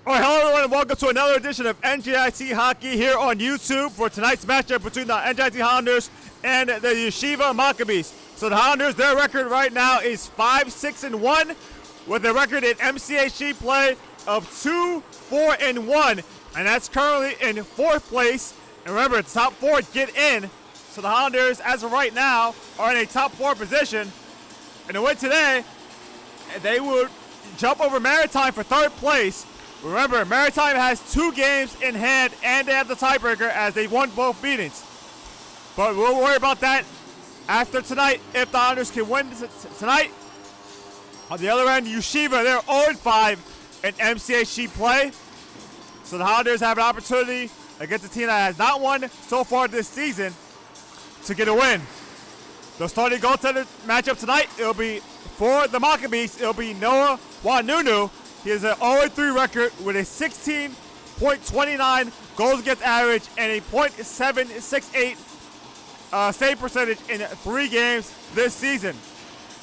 All right, hello everyone, and welcome to another edition of NJIT Hockey here on YouTube for tonight's matchup between the NJIT Highlanders and the Yeshiva Maccabees. So the Highlanders, their record right now is 5-6-1 with a record in MCHC play of 2-4-1, and that's currently in fourth place. And remember, the top four get in. So the Highlanders, as of right now, are in a top four position. And to win today, they would jump over Maritime for third place. Remember, Maritime has 2 games in hand, and they have the tiebreaker as they won both meetings. But we'll worry about that after tonight if the Highlanders can win tonight. On the other end, Yeshiva, they're 0-5 in MCHC play. So the Highlanders have an opportunity against a team that has not won so far this season to get a win. The starting goaltender matchup tonight, it'll be for the Maccabees, it'll be Noah Wanunu. He has an 0-3 record with a 16.29 goals against average and a .768 save percentage in 3 games this season.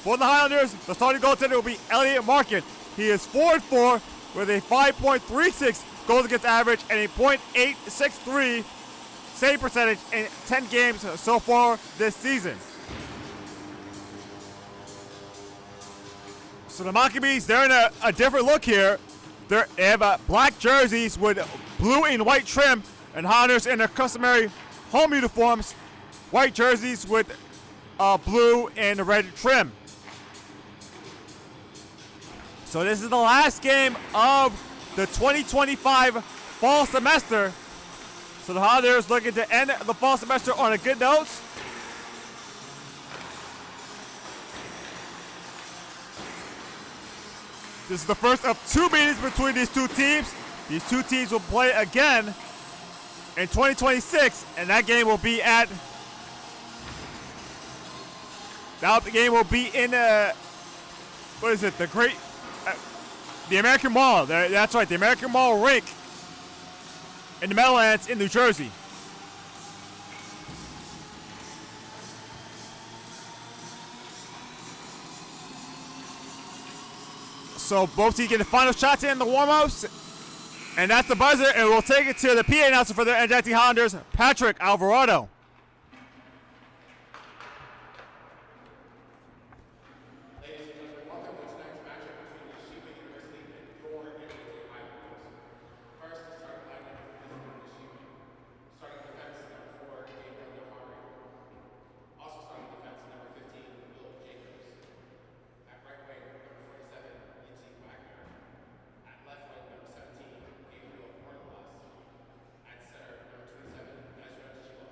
For the Highlanders, the starting goaltender will be Elliot Markin. He is 4-4 with a 5.36 goals against average and a .863 save percentage in 10 games so far this season. So the Maccabees, they're in a different look here. They have black jerseys with blue and white trim, and Highlanders in their customary home uniforms, white jerseys with blue and red trim. So this is the last game of the 2025 fall semester. So the Highlanders looking to end the fall semester on a good note. This is the first of 2 meetings between these 2 teams. These 2 teams will play again in 2026, and that game will be at. The game will be in what is it? The American Mall. That's right, the American Mall rink in the Meadowlands in New Jersey. So both teams get the final shots in the warm-ups. And that's the buzzer, and we'll take it to the PA announcer for the NJIT Highlanders, Patrick Alvarado. Ladies and gentlemen, welcome to tonight's matchup between Yeshiva University and your NJIT Highlanders. First, the starting lineup for Yeshiva. Starting defense, number 4, Gabriel Nohari. Also starting defense, number 15, Will Jacobs. At right wing, number 47, Wagner. At left wing, number 17, Gabriel Barnabas. At center, number 27, Ezra Shila.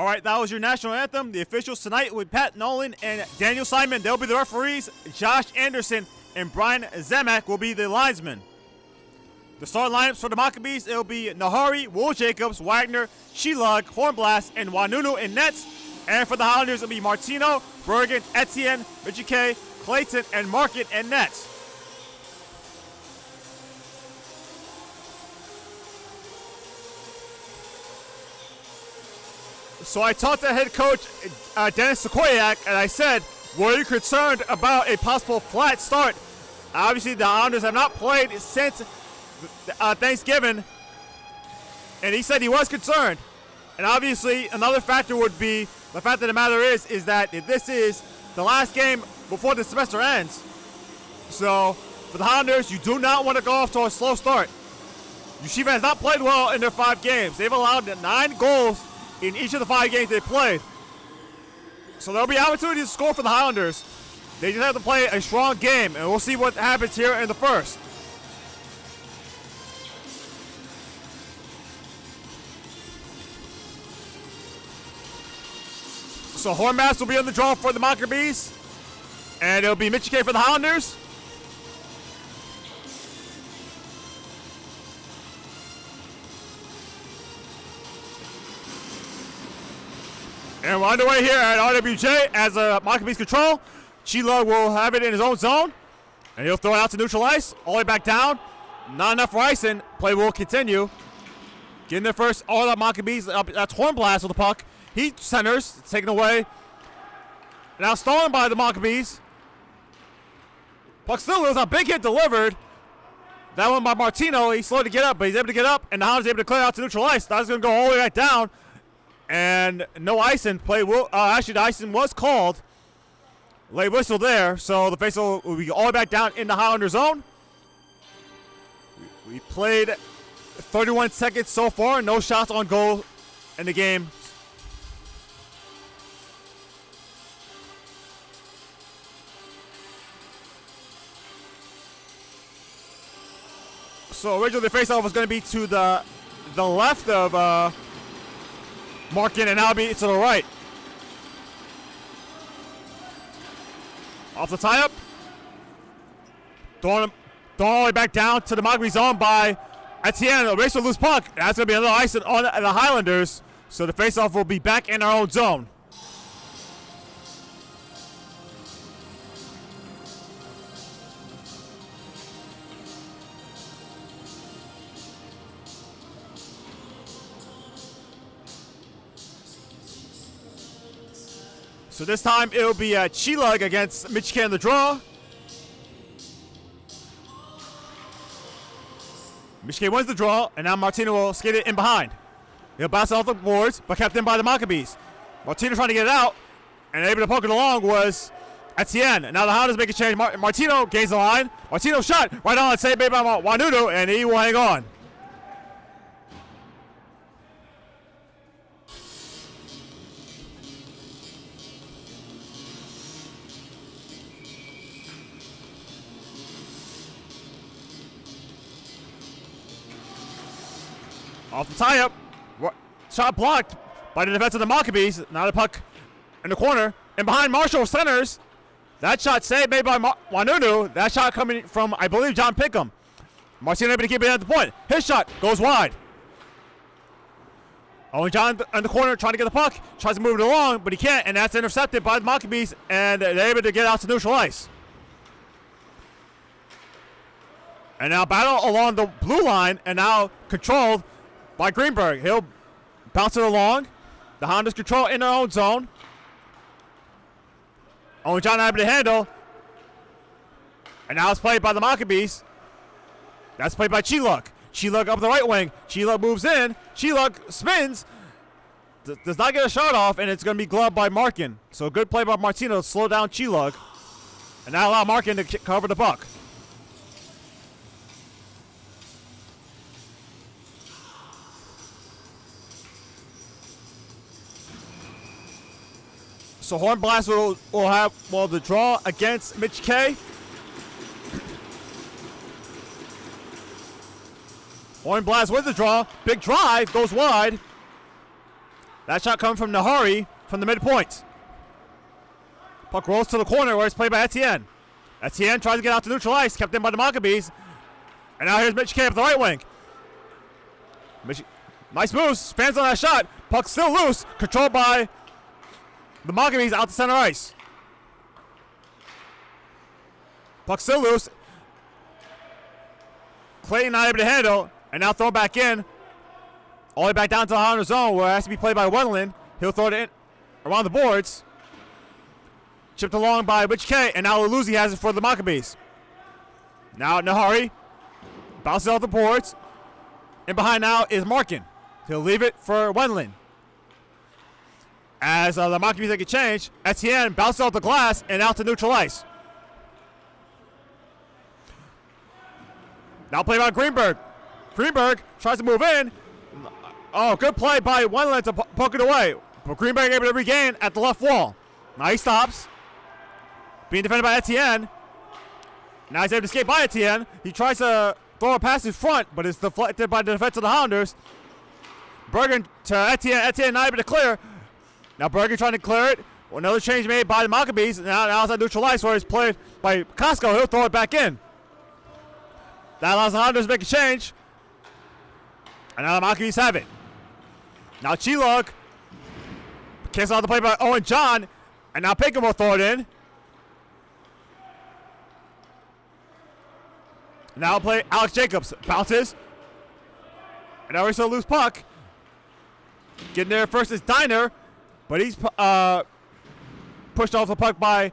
All right, that was your national anthem. The officials tonight with Pat Nolan and Daniel Simon. They'll be the referees. Josh Anderson and Brian Zemek will be the linesmen. The starting lineups for the Maccabees, it'll be Nahari, Will Jacobs, Wagner, Shilug, Hornblast, and Wanunu in nets. And for the Highlanders, it'll be Martino, Bergen, Etienne, Michike, Clayton, and Market in nets. So I talked to head coach Dennis Sequoiak, and I said, were you concerned about a possible flat start? Obviously, the Islanders have not played since Thanksgiving, and he said he was concerned. And obviously, another factor would be the fact of the matter is that this is the last game before the semester ends. So for the Islanders, you do not want to go off to a slow start. Yeshiva has not played well in their 5 games. They've allowed 9 goals in each of the 5 games they played. So there'll be opportunities to score for the Highlanders. They just have to play a strong game, and we'll see what happens here in the first. So Hornmass will be on the draw for the Maccabees, and it'll be Michike for the Highlanders. And we're underway here at RWJ as Maccabees control. Chila will have it in his own zone, and he'll throw it out to neutral ice, all the way back down. Not enough for icing. Play will continue. Getting there first, all the Maccabees. That's Hornblast with the puck. He centers, it's taken away. Now stolen by the Maccabees. Puck still loose, a big hit delivered. That one by Martino. He's slow to get up, but he's able to get up, and the Hounds able to clear out to neutral ice. That's going to go all the way back down. And no icing. Play will actually the icing was called. Late whistle there, so the faceoff will be all the way back down in the Highlander zone. We played 31 seconds so far, no shots on goal in the game. So originally the faceoff was going to be to the left of Markin, and now it'll be to the right. Off the tie-up. Throwing all the way back down to the Maccabees zone by Etienne. A race to loose puck. That's going to be another ice on the Highlanders. So the faceoff will be back in our own zone. So this time it'll be Chilug against Michigan in the draw. Michigan wins the draw, and now Martino will skate it in behind. He'll bounce it off the boards, but kept in by the Maccabees. Martino trying to get it out, and able to poke it along was Etienne. And now the Hounders make a change. Martino gains the line. Martino shot right on, saved by Wanudo, and he will hang on. Off the tie-up. Shot blocked by the defense of the Maccabees. Now the puck in the corner. And behind Marshall centers. That shot saved made by Wanunu. That shot coming from, I believe, John Pinkham. Martino able to keep it at the point. His shot goes wide. Owen John in the corner trying to get the puck. Tries to move it along, but he can't. And that's intercepted by the Maccabees. And they're able to get out to neutral ice. And now battle along the blue line. And now controlled by Greenberg. He'll bounce it along. The Hondas control in their own zone. Owen John able to handle. And now it's played by the Maccabees. That's played by Chiluk. Chiluk up the right wing. Chiluk moves in. Chiluk spins. Does not get a shot off, and it's going to be gloved by Markin. So a good play by Martino to slow down Chiluk. And now allow Markin to cover the puck. So Hornblast will have the draw against Mitch K. Hornblast with the draw. Big drive goes wide. That shot coming from Nahari from the midpoint. Puck rolls to the corner where it's played by Etienne. Etienne tries to get out to neutral ice, kept in by the Maccabees. And now here's Mitch K up the right wing. Nice moves, spans on that shot. Puck still loose, controlled by the Maccabees out to center ice. Puck still loose. Clayton not able to handle, and now thrown back in. All the way back down to the Highlander zone where it has to be played by Wendland. He'll throw it in around the boards. Chipped along by Rich K, and now Luzzi has it for the Maccabees. Now Nahari bounces off the boards. And behind now is Markin. He'll leave it for Wendland. As the Maccabees make a change, Etienne bounces off the glass and out to neutral ice. Now played by Greenberg. Greenberg tries to move in. Oh, good play by Wendland to poke it away. But Greenberg able to regain at the left wall. Now he stops. Being defended by Etienne. Now he's able to escape by Etienne. He tries to throw a pass in front, but it's deflected by the defense of the Hounders. Bergen to Etienne. Etienne not able to clear. Now Bergen trying to clear it. Another change made by the Maccabees. Now outside neutral ice where it's played by Costco. He'll throw it back in. That allows the Hounders to make a change. And now the Maccabees have it. Now Chilog cancels out the play by Owen John. And now Pinkham will throw it in. Now play Alex Jacobs. Bounces. And now we're still loose puck. Getting there first is Diner. But he's pushed off the puck by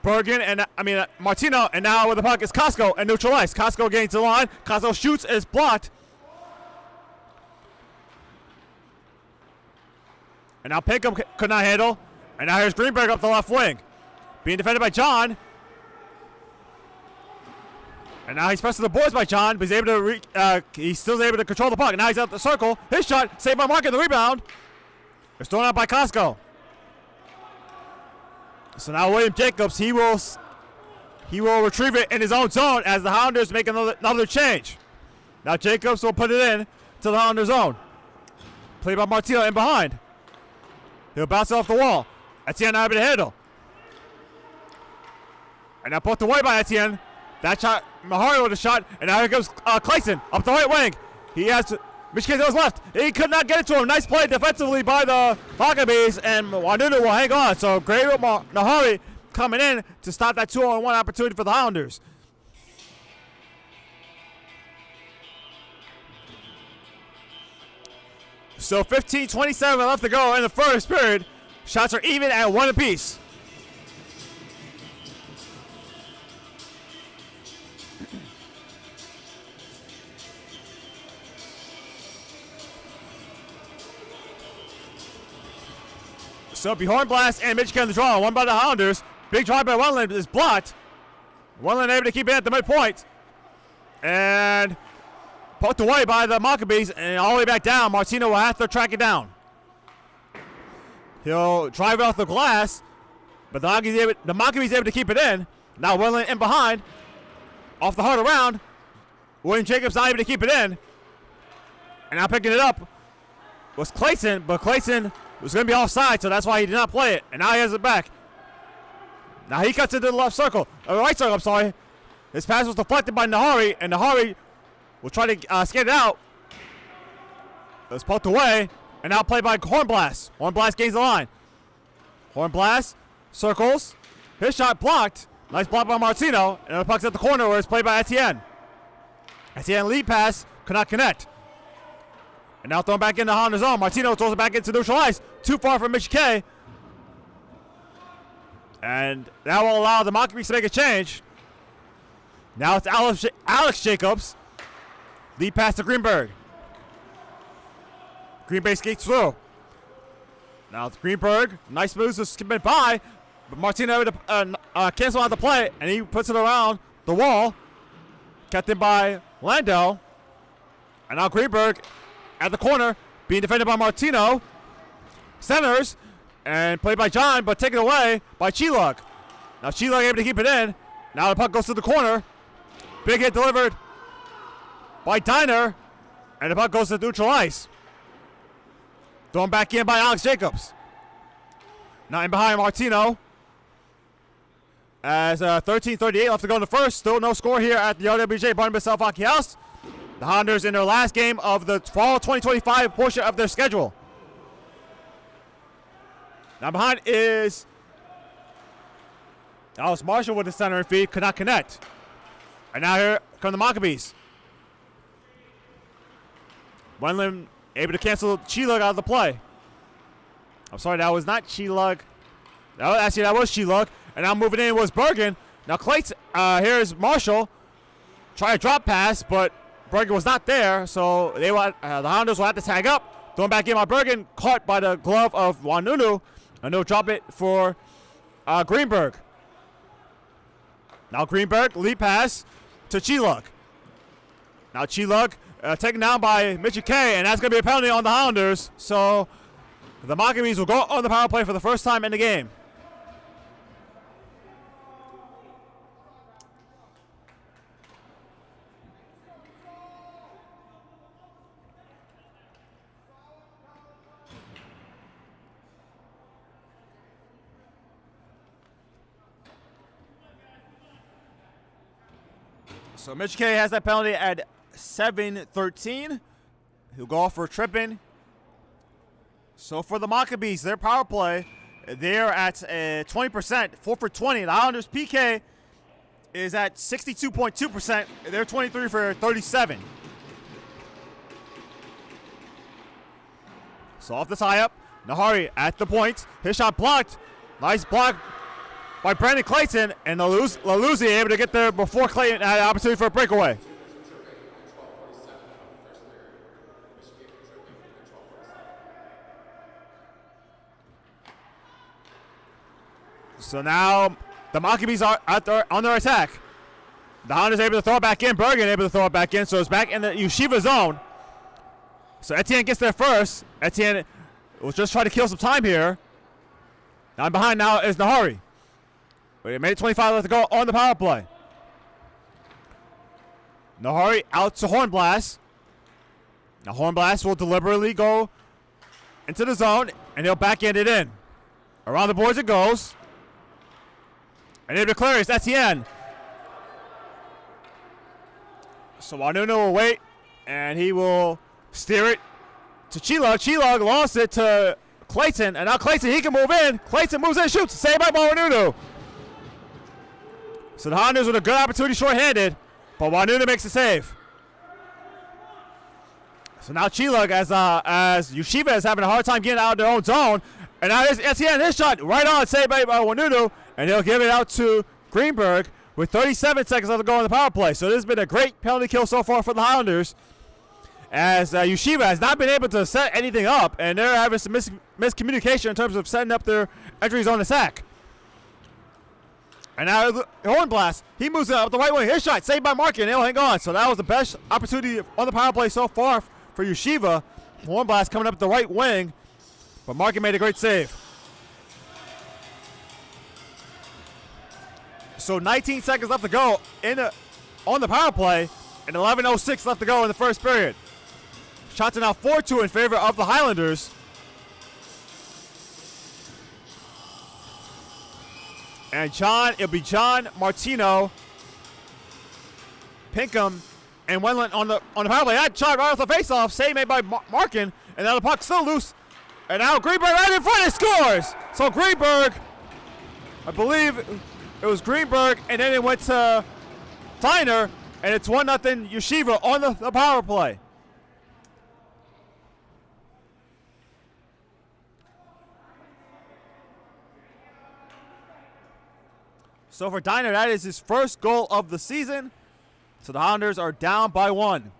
Bergen and Martino. And now with the puck is Costco and neutral ice. Costco gains the line. Costco shoots, is blocked. And now Pinkham could not handle. And now here's Greenberg up the left wing. Being defended by John. And now he's pressed to the boards by John, but he's able to he's still able to control the puck. Now he's out the circle. His shot saved by Markin. The rebound. It's thrown out by Costco. So now William Jacobs, he will retrieve it in his own zone as the Hounders make another change. Now Jacobs will put it in to the Hounders zone. Played by Martino in behind. He'll bounce it off the wall. Etienne not able to handle. And now put away by Etienne. That shot, Mahari with a shot, and now here comes Clayson up the right wing. He has Michigan goes left. He could not get it to him. Nice play defensively by the Maccabees, and Wanunu will hang on. So great with Nahari coming in to stop that 2-on-1 opportunity for the Hounders. So 15:27 left to go in the first period. Shots are even at 1 apiece. So Bjorn Blast and Michigan the draw. One by the Hounders. Big drive by Wendland is blocked. Wendland able to keep it at the midpoint. And poked away by the Maccabees. And all the way back down. Martino will have to track it down. He'll drive it off the glass. But the Maccabees able to keep it in. Now Wendland in behind. Off the hard around. William Jacobs not able to keep it in. And now picking it up was Clayson. But Clayson was going to be offside, so that's why he did not play it. And now he has it back. Now he cuts into the left circle. Right circle, I'm sorry. His pass was deflected by Nahari, and Nahari will try to skate it out. It was poked away, and now played by Hornblast. Hornblast gains the line. Hornblast circles. His shot blocked. Nice block by Martino, and the puck's at the corner where it's played by Etienne. Etienne lead pass, could not connect. And now thrown back into Honda's zone. Martino throws it back into neutral ice. Too far from Mitch K. And that will allow the Maccabees to make a change. Now it's Alex Jacobs. Lead pass to Greenberg. Greenberg skates through. Now it's Greenberg. Nice moves to skip it by. But Martino able to cancel out the play. And he puts it around the wall. Kept in by Lando. And now Greenberg at the corner, being defended by Martino. Centers, and played by John, but taken away by Chilog. Now Chilog able to keep it in. Now the puck goes to the corner. Big hit delivered by Diner, and the puck goes to neutral ice. Thrown back in by Alex Jacobs. Now in behind Martino. As 13:38 left to go in the first. Still no score here at the RWJ Barnabas South Hockey House. The Highlanders in their last game of the fall 2025 portion of their schedule. Now behind is Alice Marshall with the center feed. Could not connect. And now here come the Maccabees. Wendland able to cancel Chilug out of the play. I'm sorry, that was not Chilug. That was Chilug. And now moving in was Bergen. Now Clayton, here's Marshall. Try a drop pass, but Bergen was not there. So the Highlanders will have to tag up. Thrown back in by Bergen. Caught by the glove of Wanunu. And they'll drop it for Greenberg. Now Greenberg, lead pass to Chilug. Now Chilug taken down by Mitchie K, and that's going to be a penalty on the Highlanders. So the Maccabees will go on the power play for the first time in the game. So Mitch K has that penalty at 7:13. He'll go off for tripping. So for the Maccabees, their power play, they're at 20%, 4 for 20. The Islanders' PK is at 62.2%. They're 23 for 37. So off the tie-up, Nahari at the point. His shot blocked. Nice block by Brandon Clayton, and Laluzzi able to get there before Clayton had an opportunity for a breakaway. So now the Maccabees are on their attack. The Highlanders able to throw it back in. Bergen able to throw it back in, so it's back in the Yeshiva zone. So Etienne gets there first. Etienne will just try to kill some time here. Now behind now is Nahari. But it made it 25 left to go on the power play. Nahari out to Hornblast. Now Hornblast will deliberately go into the zone, and he'll backhand it in. Around the boards it goes. And it declares Etienne. So Wanunu will wait, and he will steer it to Chilug. Chilug lost it to Clayton, and now Clayton, he can move in. Clayton moves in, shoots. Saved by Wanunu. So the Highlanders with a good opportunity short-handed, but Wanunu makes the save. So now Chilug, as Yeshiva is having a hard time getting out of their own zone, and now Etienne, his shot right on, saved by Wanunu, and he'll give it out to Greenberg with 37 seconds left to go on the power play. So this has been a great penalty kill so far for the Highlanders, as Yeshiva has not been able to set anything up, and they're having some miscommunication in terms of setting up their entry zone attack. And now Hornblast, he moves up the right wing. His shot saved by Markin, and he'll hang on. So that was the best opportunity on the power play so far for Yeshiva. Hornblast coming up the right wing, but Markin made a great save. So 19 seconds left to go on the power play, and 11:06 left to go in the first period. Shots are now 4-2 in favor of the Highlanders. And it'll be John, Martino, Pinkham, and Wendland on the power play. That shot right off the faceoff, save made by Markin, and now the puck's still loose. And now Greenberg right in front and scores. So Greenberg, I believe it was Greenberg, and then it went to Tyner, and it's 1-0 Yeshiva on the power play. So for Diner, that is his first goal of the season. So the Highlanders are down by 1.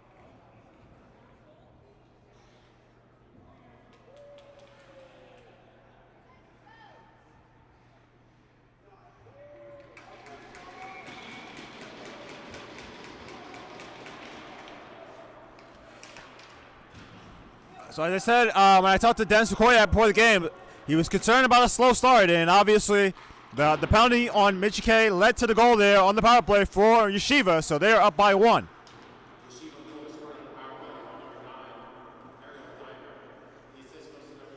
So as I said, when I talked to Dennis Okoye before the game, he was concerned about a slow start, and obviously the penalty on Mitchie K led to the goal there on the power play for Yeshiva, so they're up by 1. Yeshiva goal scored on the power play on number 9, Ariel Diner. The assist goes to number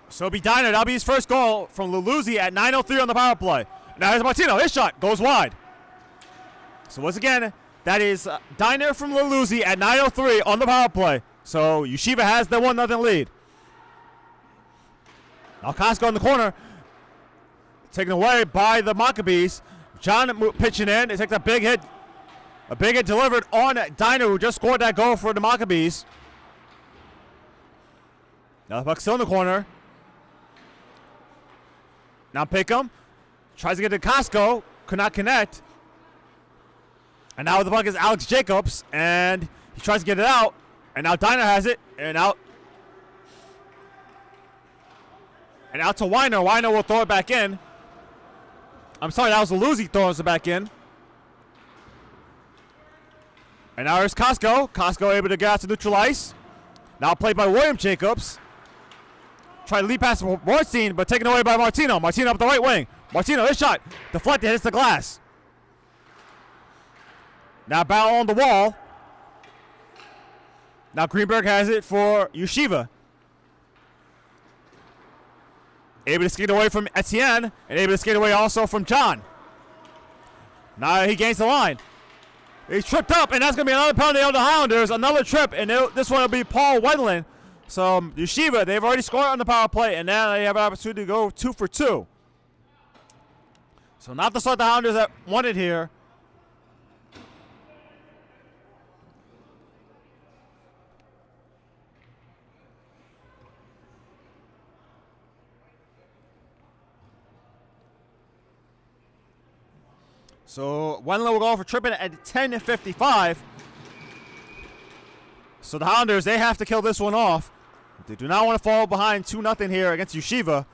So it'll be Diner. That'll be his first goal from Luluzzi at 9:03 on the power play. Now here's Martino. His shot goes wide. So once again, that is Diner from Luluzzi at 9:03 on the power play. So Yeshiva has the 1-0 lead. Now Costco in the corner. Taken away by the Maccabees. John pitching in. They take that big hit. A big hit delivered on Diner, who just scored that goal for the Maccabees. Now the puck's still in the corner. Now Pickham tries to get to Costco. Could not connect. And now the puck is Alex Jacobs. And he tries to get it out. And now Diner has it. And out. And out to Weiner. Weiner will throw it back in. I'm sorry, that was Luluzzi throws it back in. And now here's Costco. Costco able to get out to neutral ice. Now played by William Jacobs. Try to lead past Roystein, but taken away by Martino. Martino up the right wing. Martino, his shot. Deflected, hits the glass. Now battle on the wall. Now Greenberg has it for Yeshiva. Able to skate away from Etienne, and able to skate away also from John. Now he gains the line. He's tripped up, and that's going to be another penalty on the Highlanders. Another trip, and this one will be Paul Wedlin. So Yeshiva, they've already scored on the power play, and now they have an opportunity to go 2 for 2. So not the start the Highlanders that wanted here. So Wendler will go for tripping at 10:55. So the Highlanders, they have to kill this one off. They do not want to fall behind 2-0 here against Yeshiva.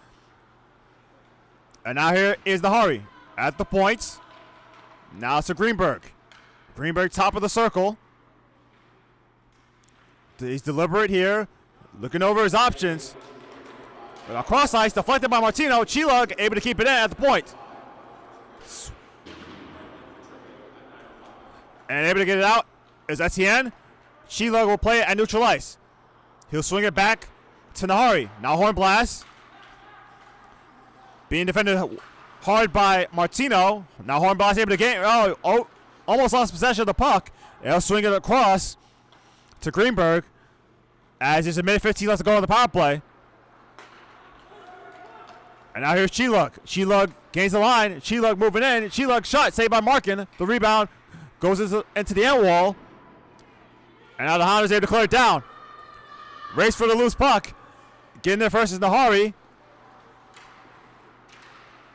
And now here is the hurry at the points. Now it's to Greenberg. Greenberg top of the circle. He's deliberate here, looking over his options. Across ice, deflected by Martino. Chilug able to keep it in at the point. And able to get it out is Etienne. Chilug will play it at neutral ice. He'll swing it back to Nahari. Now horn blast. Being defended hard by Martino. Now horn blast able to get almost lost possession of the puck. And he'll swing it across to Greenberg as there's a minute 15 left to go on the power play. And now here's Chilug. Chilug gains the line. Chilug moving in. Chilug shot saved by Markin. The rebound goes into the end wall. And now the Highlanders able to clear it down. Race for the loose puck. Getting there first is Nahari.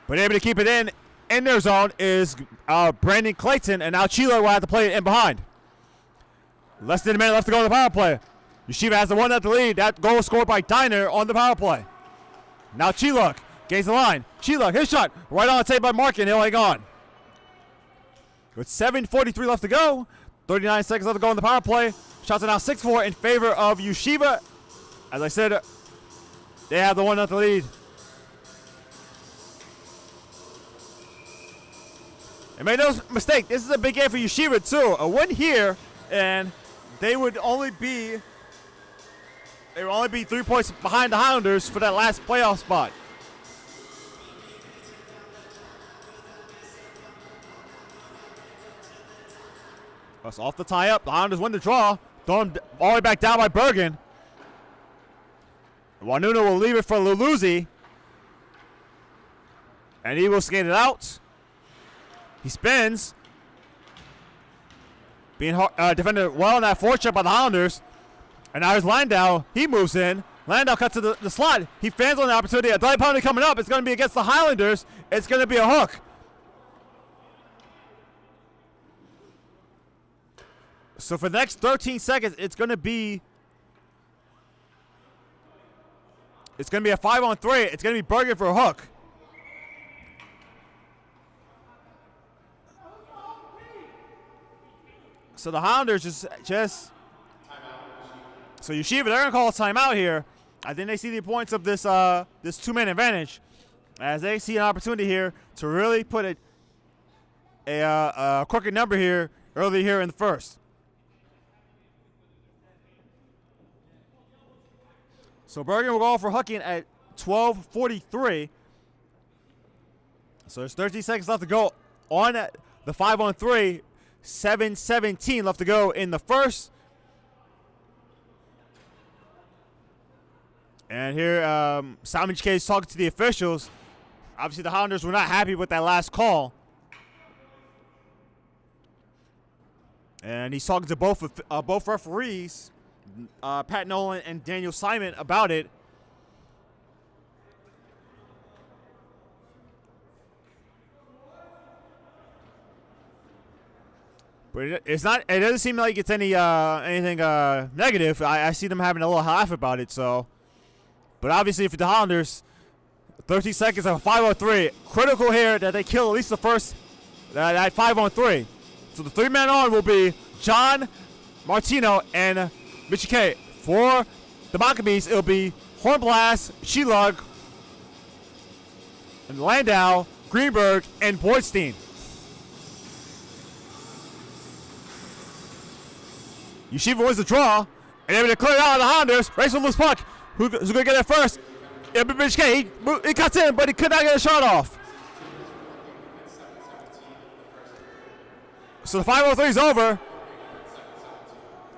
But able to keep it in their zone is Brandon Clayton. And now Chilo will have to play it in behind. Less than a minute left to go on the power play. Yeshiva has the 1-0 lead. That goal was scored by Diner on the power play. Now Chiluk gains the line. Chiluk, his shot. Right on the tape by Markin. He'll hang on. With 7:43 left to go. 39 seconds left to go on the power play. Shots are now 6-4 in favor of Yeshiva. As I said, they have the 1-0 lead. And make no mistake, this is a big game for Yeshiva too. A win here, and they would only be 3 points behind the Highlanders for that last playoff spot. That's off the tie-up. The Highlanders win the draw. Throw him all the way back down by Bergen. Wanuna will leave it for Luluzzi. And he will skate it out. He spins. Being defended well in that forecheck by the Highlanders. And now here's Landau. He moves in. Landau cuts to the slot. He fans on the opportunity. A delay penalty coming up. It's going to be against the Highlanders. It's going to be a hook. So for the next 13 seconds, it's going to be a 5-on-3. It's going to be Bergen for a hook. So the Highlanders just so Yeshiva, they're going to call a timeout here. I think they see the points of this this two-man advantage as they see an opportunity here to really put a crooked number here early here in the first. So Bergen will go for hooking at 12:43. So there's 13 seconds left to go on the 5-on-3. 7:17 left to go in the first. And here, Simon K is talking to the officials. Obviously, the Highlanders were not happy with that last call. And he's talking to both referees, Pat Nolan and Daniel Simon, about it. But it's not. It doesn't seem like it's anything negative. I see them having a little laugh about it. So, but obviously for the Highlanders, 13 seconds of 5-on-3, critical here that they kill at least the first that 5-on-3. So the 3-man on will be John, Martino, and Mitchie K. For the Maccabees, it'll be Hornblast, Shilug, and Landau, Greenberg, and Boydstein. Yeshiva wins the draw, and able to clear it out of the Highlanders. Race with loose puck. Who's going to get it first? It'll be Mitch K. He cuts in, but he could not get a shot off. So the 5-on-3 is over.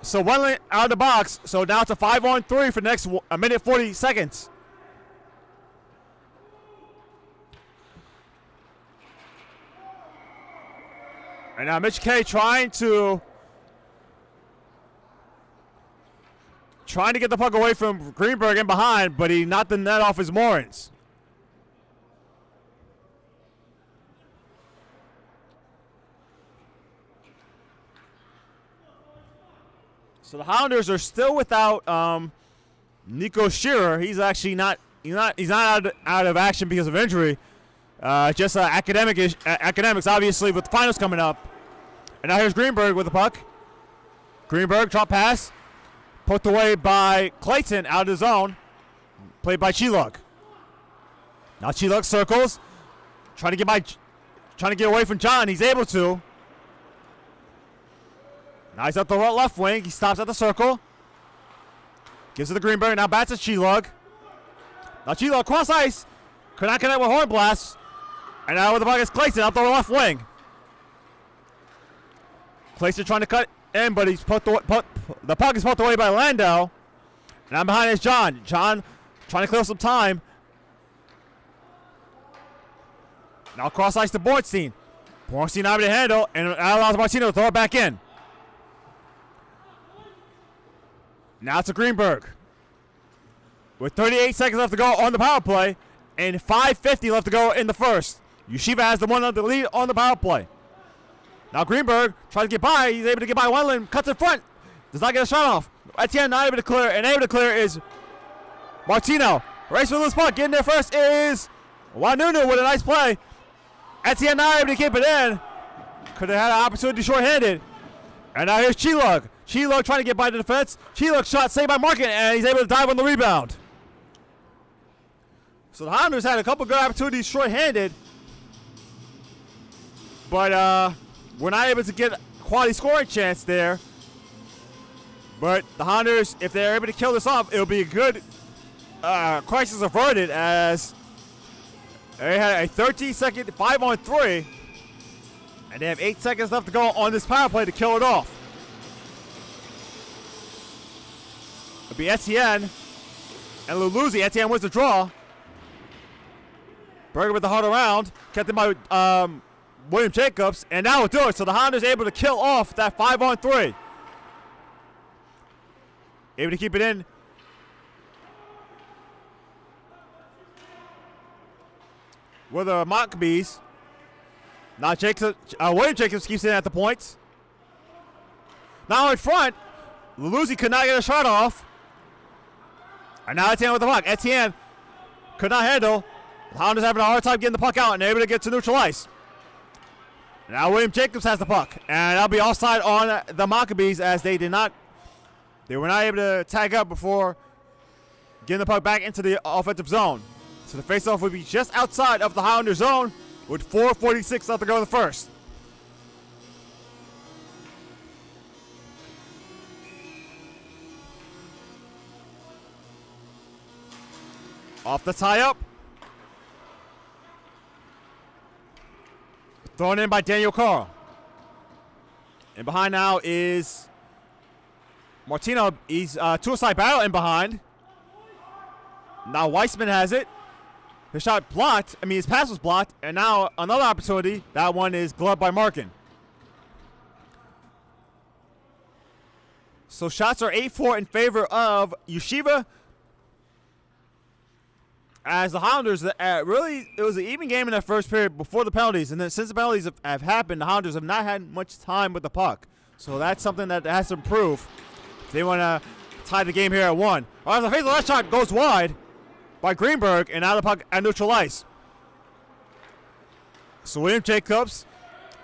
So one out of the box. So now it's a 5-on-3 for the next minute 40 seconds. And now Mitch K trying to get the puck away from Greenberg in behind, but he knocked the net off his moorings. So the Highlanders are still without Nico Shearer. He's actually not out of action because of injury. Just academics, obviously, with the finals coming up. And now here's Greenberg with the puck. Greenberg, drop pass. Put away by Clayton out of the zone. Played by Chiluk. Now Chiluk circles. Trying to get away from John. He's able to. Now he's up the left wing. He stops at the circle. Gives it to Greenberg. Now bats at Chilug. Now Chilug cross ice. Could not connect with Hornblast. And now with the puck is Clayton up the left wing. Clayton trying to cut in, but he's the puck is put away by Landau. And I'm behind is John. John trying to clear some time. Now cross ice to Bornstein. Bornstein out of the handle, and allows Martino to throw it back in. Now to Greenberg. With 38 seconds left to go on the power play, and 5:50 left to go in the first. Yeshiva has the one on the lead on the power play. Now Greenberg tries to get by. He's able to get by Wendland. Cuts in front. Does not get a shot off. Etienne not able to clear. And able to clear is Martino. Race with the spot. Getting there first is Wanunu with a nice play. Etienne not able to keep it in. Could have had an opportunity short-handed. And now here's Chilug. Chilug trying to get by the defense. Chilug shot saved by Markin, and he's able to dive on the rebound. So the Highlanders had a couple good opportunities short-handed. But we're not able to get a quality scoring chance there. But the Highlanders, if they're able to kill this off, it'll be a good crisis averted, as they had a 13-second 5-on-3. And they have 8 seconds left to go on this power play to kill it off. It'll be Etienne and Luluzzi. Etienne wins the draw. Berger with the hard around. Kept in by William Jacobs. And now we'll do it. So the Highlanders able to kill off that 5-on-3. Able to keep it in. With the Maccabees. Now William Jacobs keeps it at the points. Now in front, Luluzzi could not get a shot off. And now Etienne with the puck. Etienne could not handle. The Highlanders having a hard time getting the puck out and able to get to neutral ice. Now William Jacobs has the puck. And that'll be offside on the Maccabees, as they were not able to tag up before getting the puck back into the offensive zone. So the faceoff would be just outside of the Highlander zone with 4:46 left to go in the first. Off the tie-up. Thrown in by Daniel Carl. And behind now is Martino. He's two-side battle in behind. Now Weissman has it. His shot blocked. I mean, his pass was blocked. And now another opportunity. That one is gloved by Markin. So shots are 8-4 in favor of Yeshiva. As the Highlanders, really, it was an even game in that first period before the penalties. And then since the penalties have happened, the Highlanders have not had much time with the puck. So that's something that has to improve if they want to tie the game here at 1. All right, the face of the last shot goes wide by Greenberg, and now the puck at neutral ice. So William Jacobs,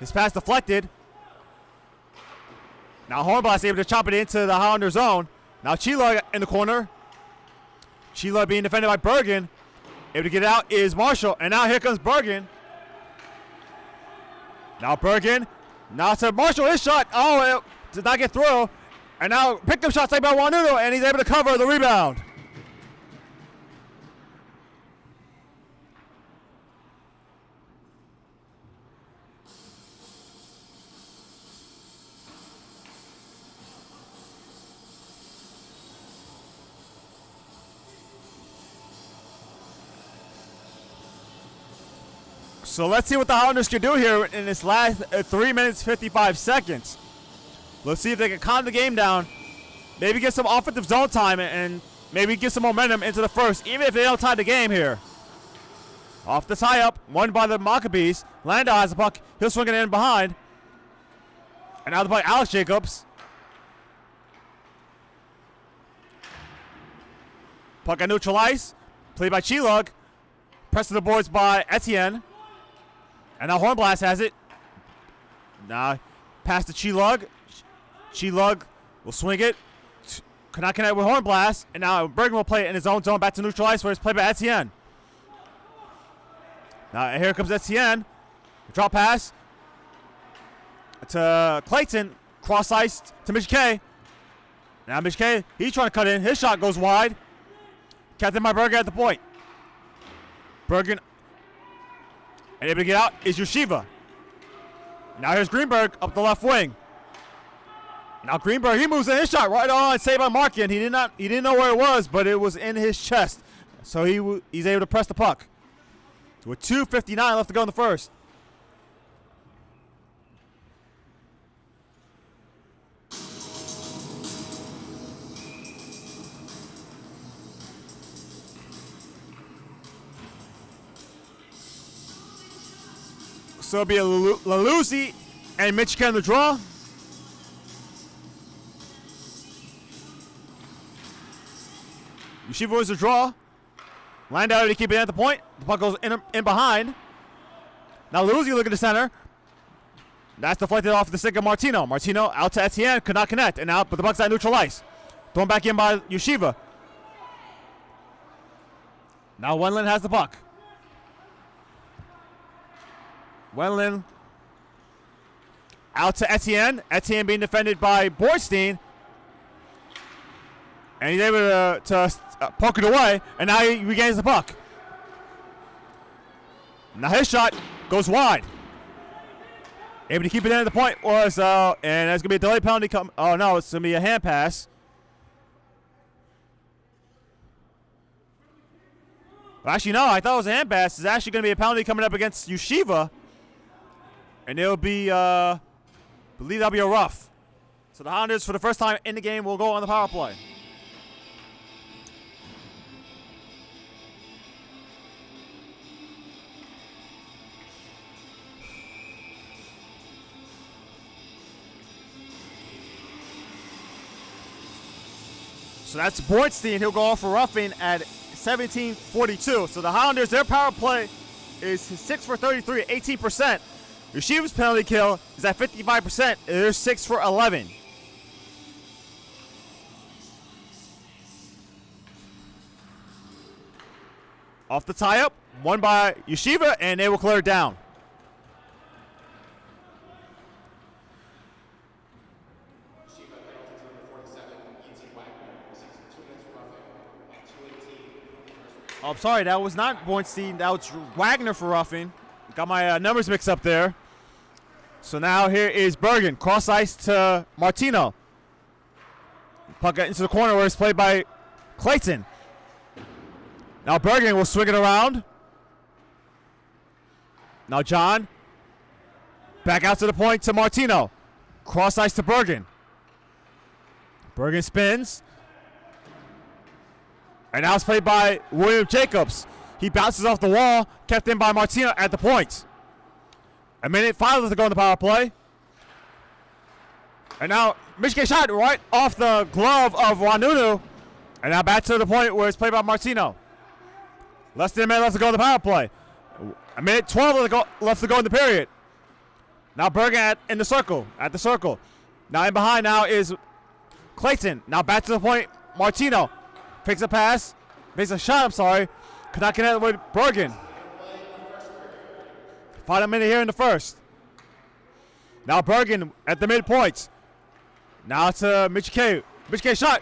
his pass deflected. Now Hornblatt able to chop it into the Highlander zone. Now Chila in the corner. Chila being defended by Bergen. Able to get it out is Marshall, and now here comes Bergen. Now Bergen, now to Marshall, his shot. Oh, it did not get through. And now picked up shot taken by Juanudo, and he's able to cover the rebound. So let's see what the Highlanders can do here in this last 3 minutes, 55 seconds. Let's see if they can calm the game down. Maybe get some offensive zone time and maybe get some momentum into the first, even if they don't tie the game here. Off the tie-up, won by the Maccabees. Landau has the puck. He'll swing it in behind. And now the puck, Alex Jacobs. Puck on neutral ice. Played by Chilug. Pressed to the boards by Etienne. And now Hornblast has it. Now pass to Chilug. Chilug will swing it. Cannot connect with Hornblast. And now Bergen will play it in his own zone back to neutral ice where it's played by Etienne. Now here comes Etienne. Drop pass to Clayton. Cross ice to Mitch K. Now Mitch K, he's trying to cut in. His shot goes wide. Captain by Bergen at the point. Bergen. And able to get out is Yeshiva. Now here's Greenberg up the left wing. Now Greenberg, he moves in his shot right on, saved by Markin. He didn't know where it was, but it was in his chest. So he's able to press the puck. With 2:59 left to go in the first. So it'll be a Laluzzi and Mitch Ken the draw. Yeshiva was the draw. Landau to keep it at the point. The puck goes in behind. Now Laluzzi looking to center. That's deflected off the stick of Martino. Martino out to Etienne, could not connect. And out, but the puck's at neutral ice. Thrown back in by Yeshiva. Now Wendland has the puck. Wendland out to Etienne. Etienne being defended by Borstein. And he's able to poke it away. And now he regains the puck. Now his shot goes wide. Able to keep it in at the point was, and there's going to be a delay penalty come. Oh, no, it's going to be a hand pass. Well, actually, no, I thought it was a hand pass. It's actually going to be a penalty coming up against Yeshiva. And it'll be, I believe that'll be a rough. So the Highlanders, for the first time in the game, will go on the power play. So that's Bornstein. He'll go off for roughing at 17:42. So the Highlanders, their power play is 6 for 33, 18%. Yeshiva's penalty kill is at 55%. They're 6 for 11. Off the tie-up, won by Yeshiva, and they will clear it down. Oh, I'm sorry, that was not Bornstein. That was Wagner for roughing. Got my numbers mixed up there. So now here is Bergen. Cross ice to Martino. Puck into the corner where it's played by Clayton. Now Bergen will swing it around. Now John. Back out to the point to Martino. Cross ice to Bergen. Bergen spins. And now it's played by William Jacobs. He bounces off the wall, kept in by Martino at the point. 1:05 left to go in the power play. And now Michigan shot right off the glove of Wanunu. And now back to the point where it's played by Martino. Less than a minute left to go in the power play. 1:12 left to go in the period. Now Bergen in the circle, at the circle. Now in behind now is Clayton. Now back to the point, Martino. Picks a pass, makes a shot, I'm sorry. Could not connect with Bergen. Final minute here in the first. Now Bergen at the midpoint. Now to Mitch K. Mitch K shot.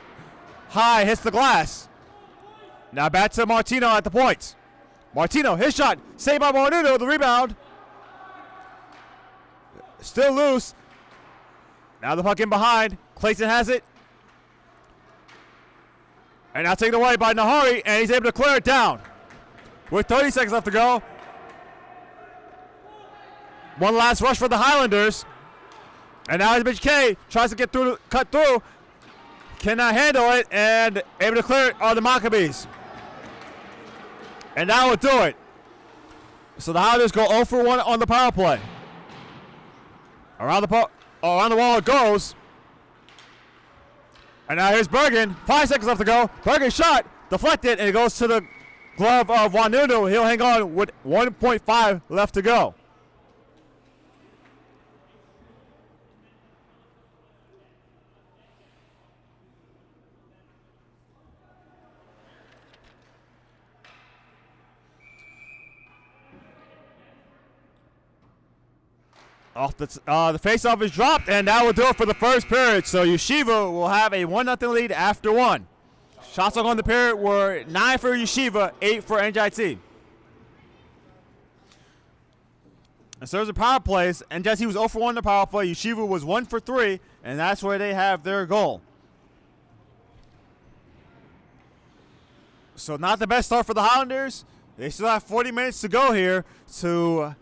High, hits the glass. Now back to Martino at the point. Martino, his shot. Saved by Mornudo, the rebound. Still loose. Now the puck in behind. Clayton has it. And now taken away by Nahari, and he's able to clear it down. With 30 seconds left to go. One last rush for the Highlanders. And now Mitch K tries to get through, cut through. Cannot handle it, and able to clear it are the Maccabees. And that will do it. So the Highlanders go 0 for 1 on the power play. Around the wall it goes. And now here's Bergen. 5 seconds left to go. Bergen shot, deflected, and it goes to the glove of Wanunu. He'll hang on with 1.5 left to go. Off the face-off is dropped, and that will do it for the first period. So Yeshiva will have a 1-0 lead after one. Shots on the period were 9 for Yeshiva, 8 for NJIT. In terms of power plays, NJIT was 0 for 1 in the power play. Yeshiva was 1 for 3, and that's where they have their goal. So not the best start for the Highlanders. They still have 40 minutes to go here to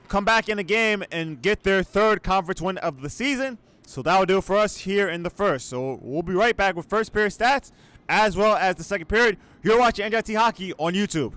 come back in the game and get their third conference win of the season. So that will do it for us here in the first. So we'll be right back with first period stats as well as the second period. You're watching NJIT Hockey on YouTube.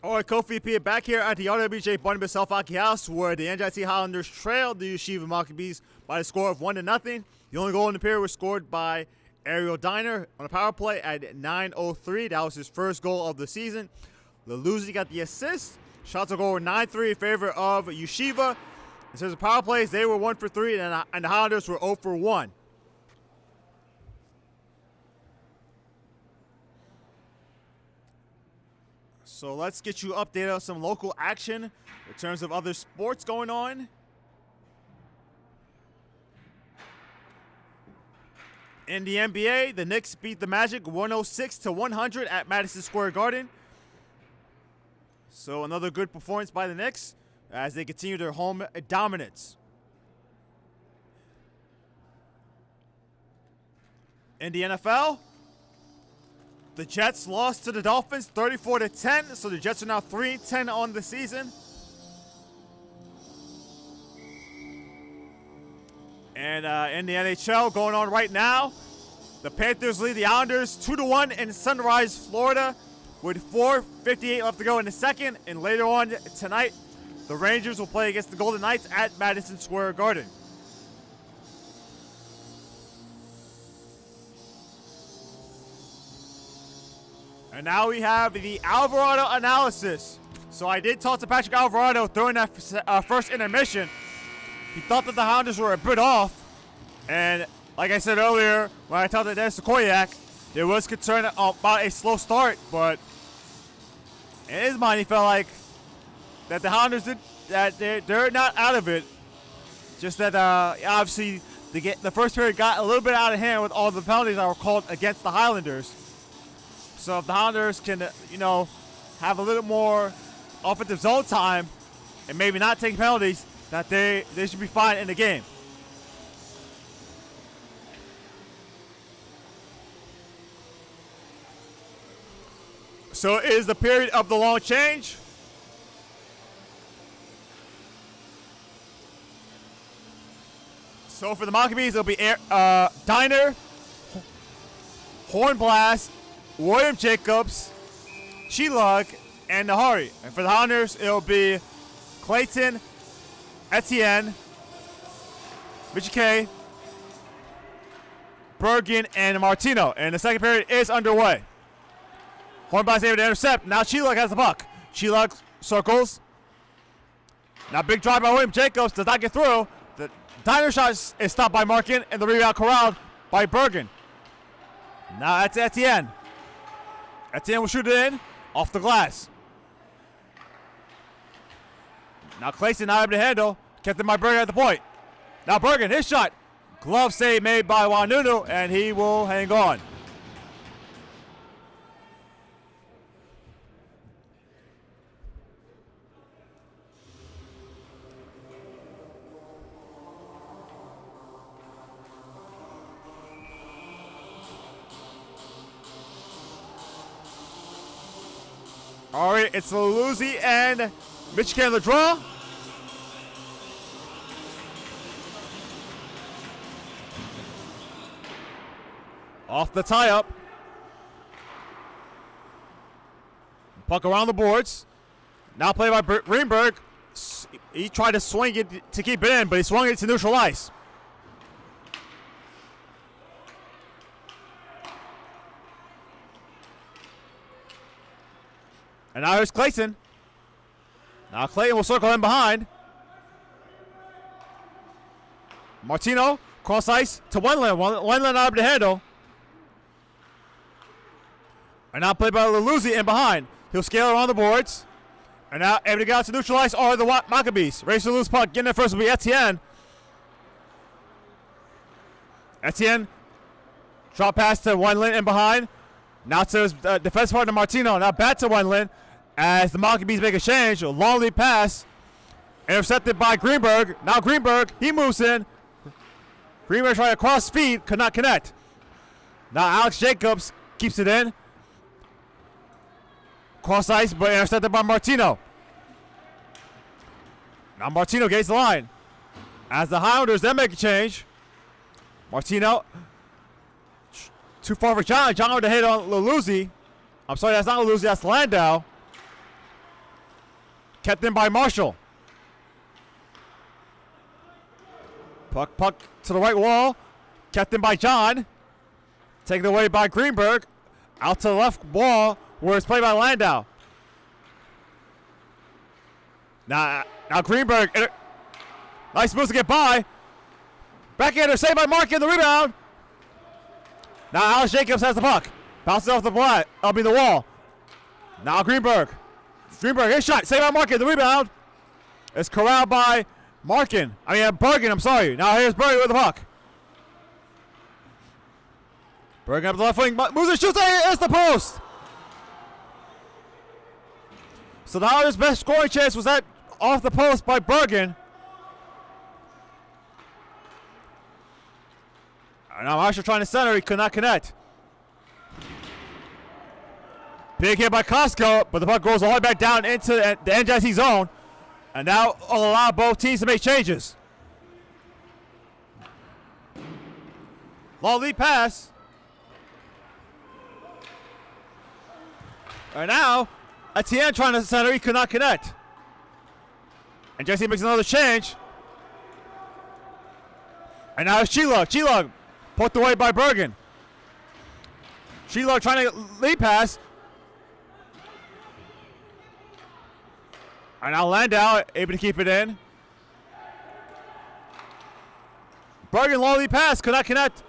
All right, Kofi P back here at the RWJ Barnabas Self Hockey House, where the NJIT Highlanders trailed the Yeshiva Maccabees by the score of 1-0. The only goal in the period was scored by Ariel Diner on a power play at 9:03. That was his first goal of the season. Leluzzi got the assist. Shots on goal were 9-3 in favor of Yeshiva. In terms of power plays, they were 1 for 3, and the Highlanders were 0 for 1. So let's get you updated on some local action in terms of other sports going on. In the NBA, the Knicks beat the Magic 106-100 at Madison Square Garden. So another good performance by the Knicks as they continue their home dominance. In the NFL, the Jets lost to the Dolphins 34-10, so the Jets are now 3-10 on the season. And in the NHL going on right now, the Panthers lead the Islanders 2-1 in Sunrise, Florida, with 4:58 left to go in the second. And later on tonight, the Rangers will play against the Golden Knights at Madison Square Garden. And now we have the Alvarado analysis. So I did talk to Patrick Alvarado during that first intermission. He thought that the Highlanders were a bit off. And like I said earlier, when I talked to Dennis Koyak, there was concern about a slow start. But in his mind, he felt like that the Highlanders they're not out of it. Just that obviously the first period got a little bit out of hand with all the penalties that were called against the Highlanders. So if the Highlanders can, have a little more offensive zone time and maybe not take penalties, that they should be fine in the game. So it is the period of the long change. So for the Maccabees, it'll be Diner, Hornblast, William Jacobs, Chilug, and Nahari. And for the Highlanders, it'll be Clayton, Etienne, Michike, Bergen, and Martino. And the second period is underway. Hornblast able to intercept. Now Chilug has the puck. Chilug circles. Now big drive by William Jacobs. Does not get through. The Diner shot is stopped by Markin, and the rebound corralled by Bergen. Now that's Etienne. Etienne will shoot it in off the glass. Now Clayton not able to handle. Kept it by Bergen at the point. Now Bergen, his shot. Glove save made by Wanunu, and he will hang on. All right, it's Leluzzi and Michigan in the draw. Off the tie-up. Puck around the boards. Now played by Greenberg. He tried to swing it to keep it in, but he swung it to neutral ice. And now here's Clayton. Now Clayton will circle in behind. Martino, cross ice to Wendland. Wendland not able to handle. And now played by Leluzzi in behind. He'll scale around the boards. And now able to get out to neutral ice are the Maccabees. Race to lose puck. Getting there first will be Etienne. Etienne. Drop pass to Wendland in behind. Now to his defense partner Martino. Now back to Wendland as the Maccabees make a change. A long lead pass. Intercepted by Greenberg. Now Greenberg, he moves in. Greenberg trying to cross feed, could not connect. Now Alex Jacobs keeps it in. Cross ice, but intercepted by Martino. Now Martino gains the line. As the Highlanders then make a change. Martino. Too far for John. John with a hit on Leluzzi. I'm sorry, that's not Leluzzi, that's Landau. Kept in by Marshall. Puck to the right wall. Kept in by John. Taken away by Greenberg. Out to the left wall where it's played by Landau. Now Greenberg. Nice moves to get by. Backhander saved by Mark in the rebound. Now Alex Jacobs has the puck. Bounces off the wall. Now Greenberg. His shot. Saved by Markin. The rebound. It's corralled by Bergen. I'm sorry. Now here's Bergen with the puck. Bergen up the left wing. Moves and shoots. It's the post. So now his best scoring chance was that off the post by Bergen. And now Marshall trying to center. He could not connect. Big hit by Costco, but the puck goes all the way back down into the NJIT zone. And now will allow both teams to make changes. Long lead pass. And now, Etienne trying to center, he could not connect. And Jesse makes another change. And now it's Chilug put away by Bergen. Chilug trying to lead pass. And now Landau able to keep it in. Bergen long lead pass, could not connect.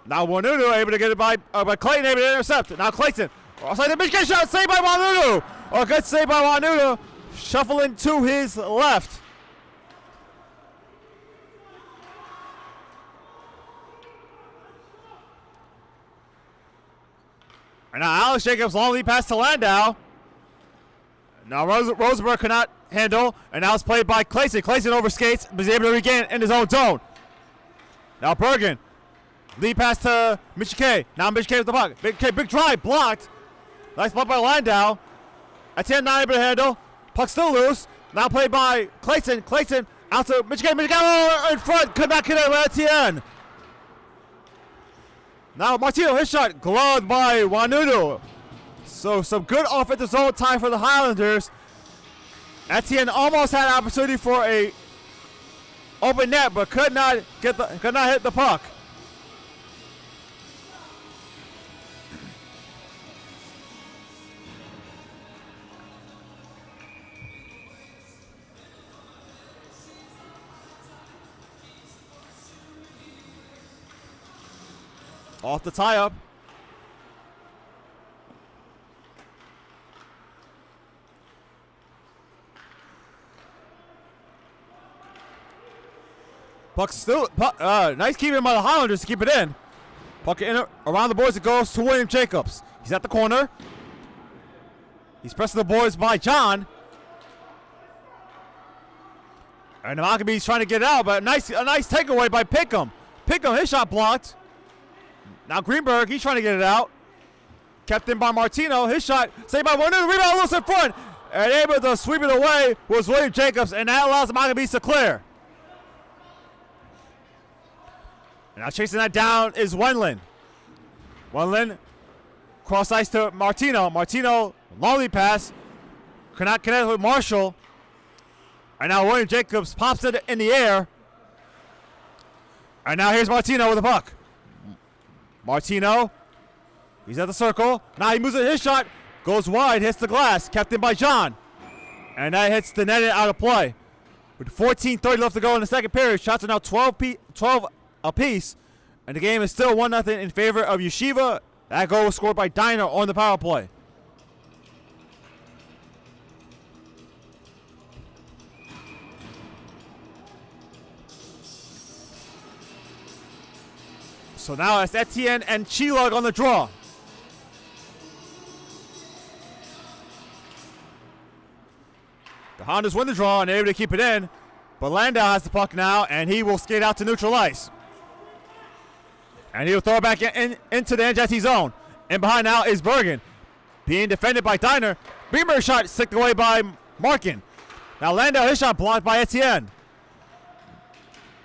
Now Wanudu able to get it by Clayton, able to intercept. Now Clayton, outside the Michigan shot, saved by Wanudu. A good save by Wanudu, shuffling to his left. And now Alex Jacobs long lead pass to Landau. Now Rosenberg could not handle, and now it's played by Clayton. Clayton overskates, but is able to regain in his own zone. Now Bergen, lead pass to Michike. Now Michike with the puck. Big drive, blocked. Nice block by Landau. Etienne not able to handle. Puck still loose. Now played by Clayton. Clayton out to Michike. Michike in front, could not connect with Etienne. Now Martino, his shot, gloved by Wanudu. So some good offensive zone time for the Highlanders. Etienne almost had an opportunity for a open net, but could not hit the puck. Off the tie-up. Puck still, nice keeping by the Highlanders to keep it in. Puck in around the boards, it goes to William Jacobs. He's at the corner. He's pressing the boards by John. And the Maccabees trying to get it out, but a nice takeaway by Pickham. Pickham, his shot blocked. Now Greenberg, he's trying to get it out. Kept in by Martino, his shot saved by Wanudu. Rebound loose in front. And able to sweep it away was William Jacobs, and that allows the Maccabees to clear. Now chasing that down is Wendland. Wendland cross ice to Martino. Martino, long lead pass. Cannot connect with Marshall. And now William Jacobs pops it in the air. And now here's Martino with the puck. Martino, he's at the circle. Now he moves it, his shot goes wide, hits the glass. Kept in by John. And that hits the net out of play. With 14:30 left to go in the second period, shots are now 12 apiece, and the game is still 1-0 in favor of Yeshiva. That goal was scored by Diner on the power play. So now it's Etienne and Chilug on the draw. The Hondas win the draw and they're able to keep it in, but Landau has the puck now, and he will skate out to neutral ice. And he'll throw it back into the NJIT zone. And behind now is Bergen. Being defended by Diner. Beamer's shot sticked away by Markin. Now Landau, his shot blocked by Etienne.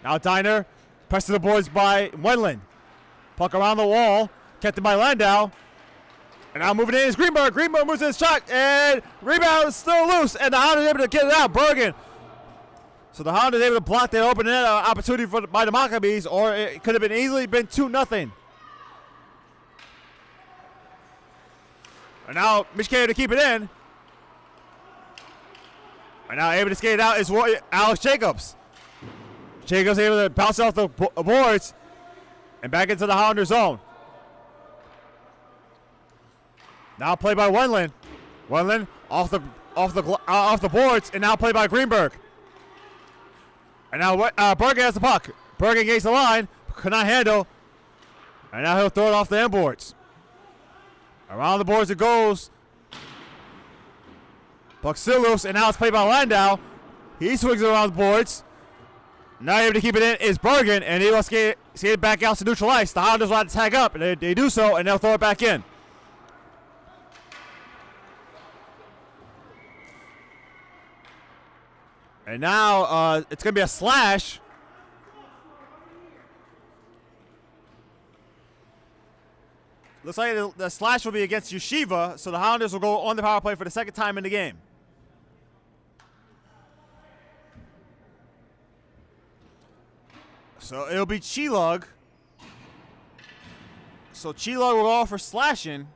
Now Diner pressed to the boards by Wendland. Puck around the wall. Kept it by Landau. And now moving in is Greenberg. Greenberg moves in his shot, and rebound is still loose, and the Hounders able to get it out. Bergen. So the Hounders able to block that open net opportunity by the Maccabees, or it could have been easily been 2-0. And now Mishka able to keep it in. And now able to skate it out is Alex Jacobs. Jacobs able to bounce off the boards and back into the Hounder zone. Now played by Wendland. Wendland off the boards, and now played by Greenberg. And now Bergen has the puck. Bergen against the line, could not handle, and now he'll throw it off the end boards. Around the boards it goes. Puck still loose, and now it's played by Landau. He swings it around the boards. Now able to keep it in is Bergen, and he will skate it back out to neutral ice. The Hounders will have to tag up, and they do so, and they'll throw it back in. And now it's going to be a slash. Looks like the slash will be against Yeshiva, so the Hounders will go on the power play for the second time in the game. So it'll be Chilug. So Chilug will go for slashing.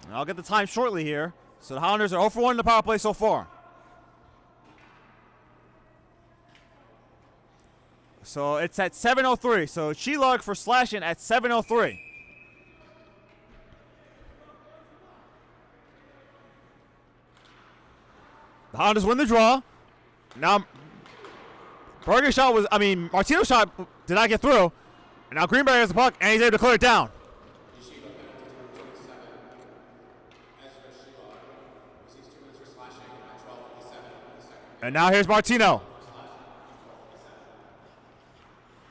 And I'll get the time shortly here. So the Hounders are 0 for 1 in the power play so far. So it's at 7:03. So Chilug for slashing at 7:03. The Hounders win the draw. Now Bergen's shot Martino's shot did not get through. And now Greenberg has the puck, and he's able to clear it down. And now here's Martino.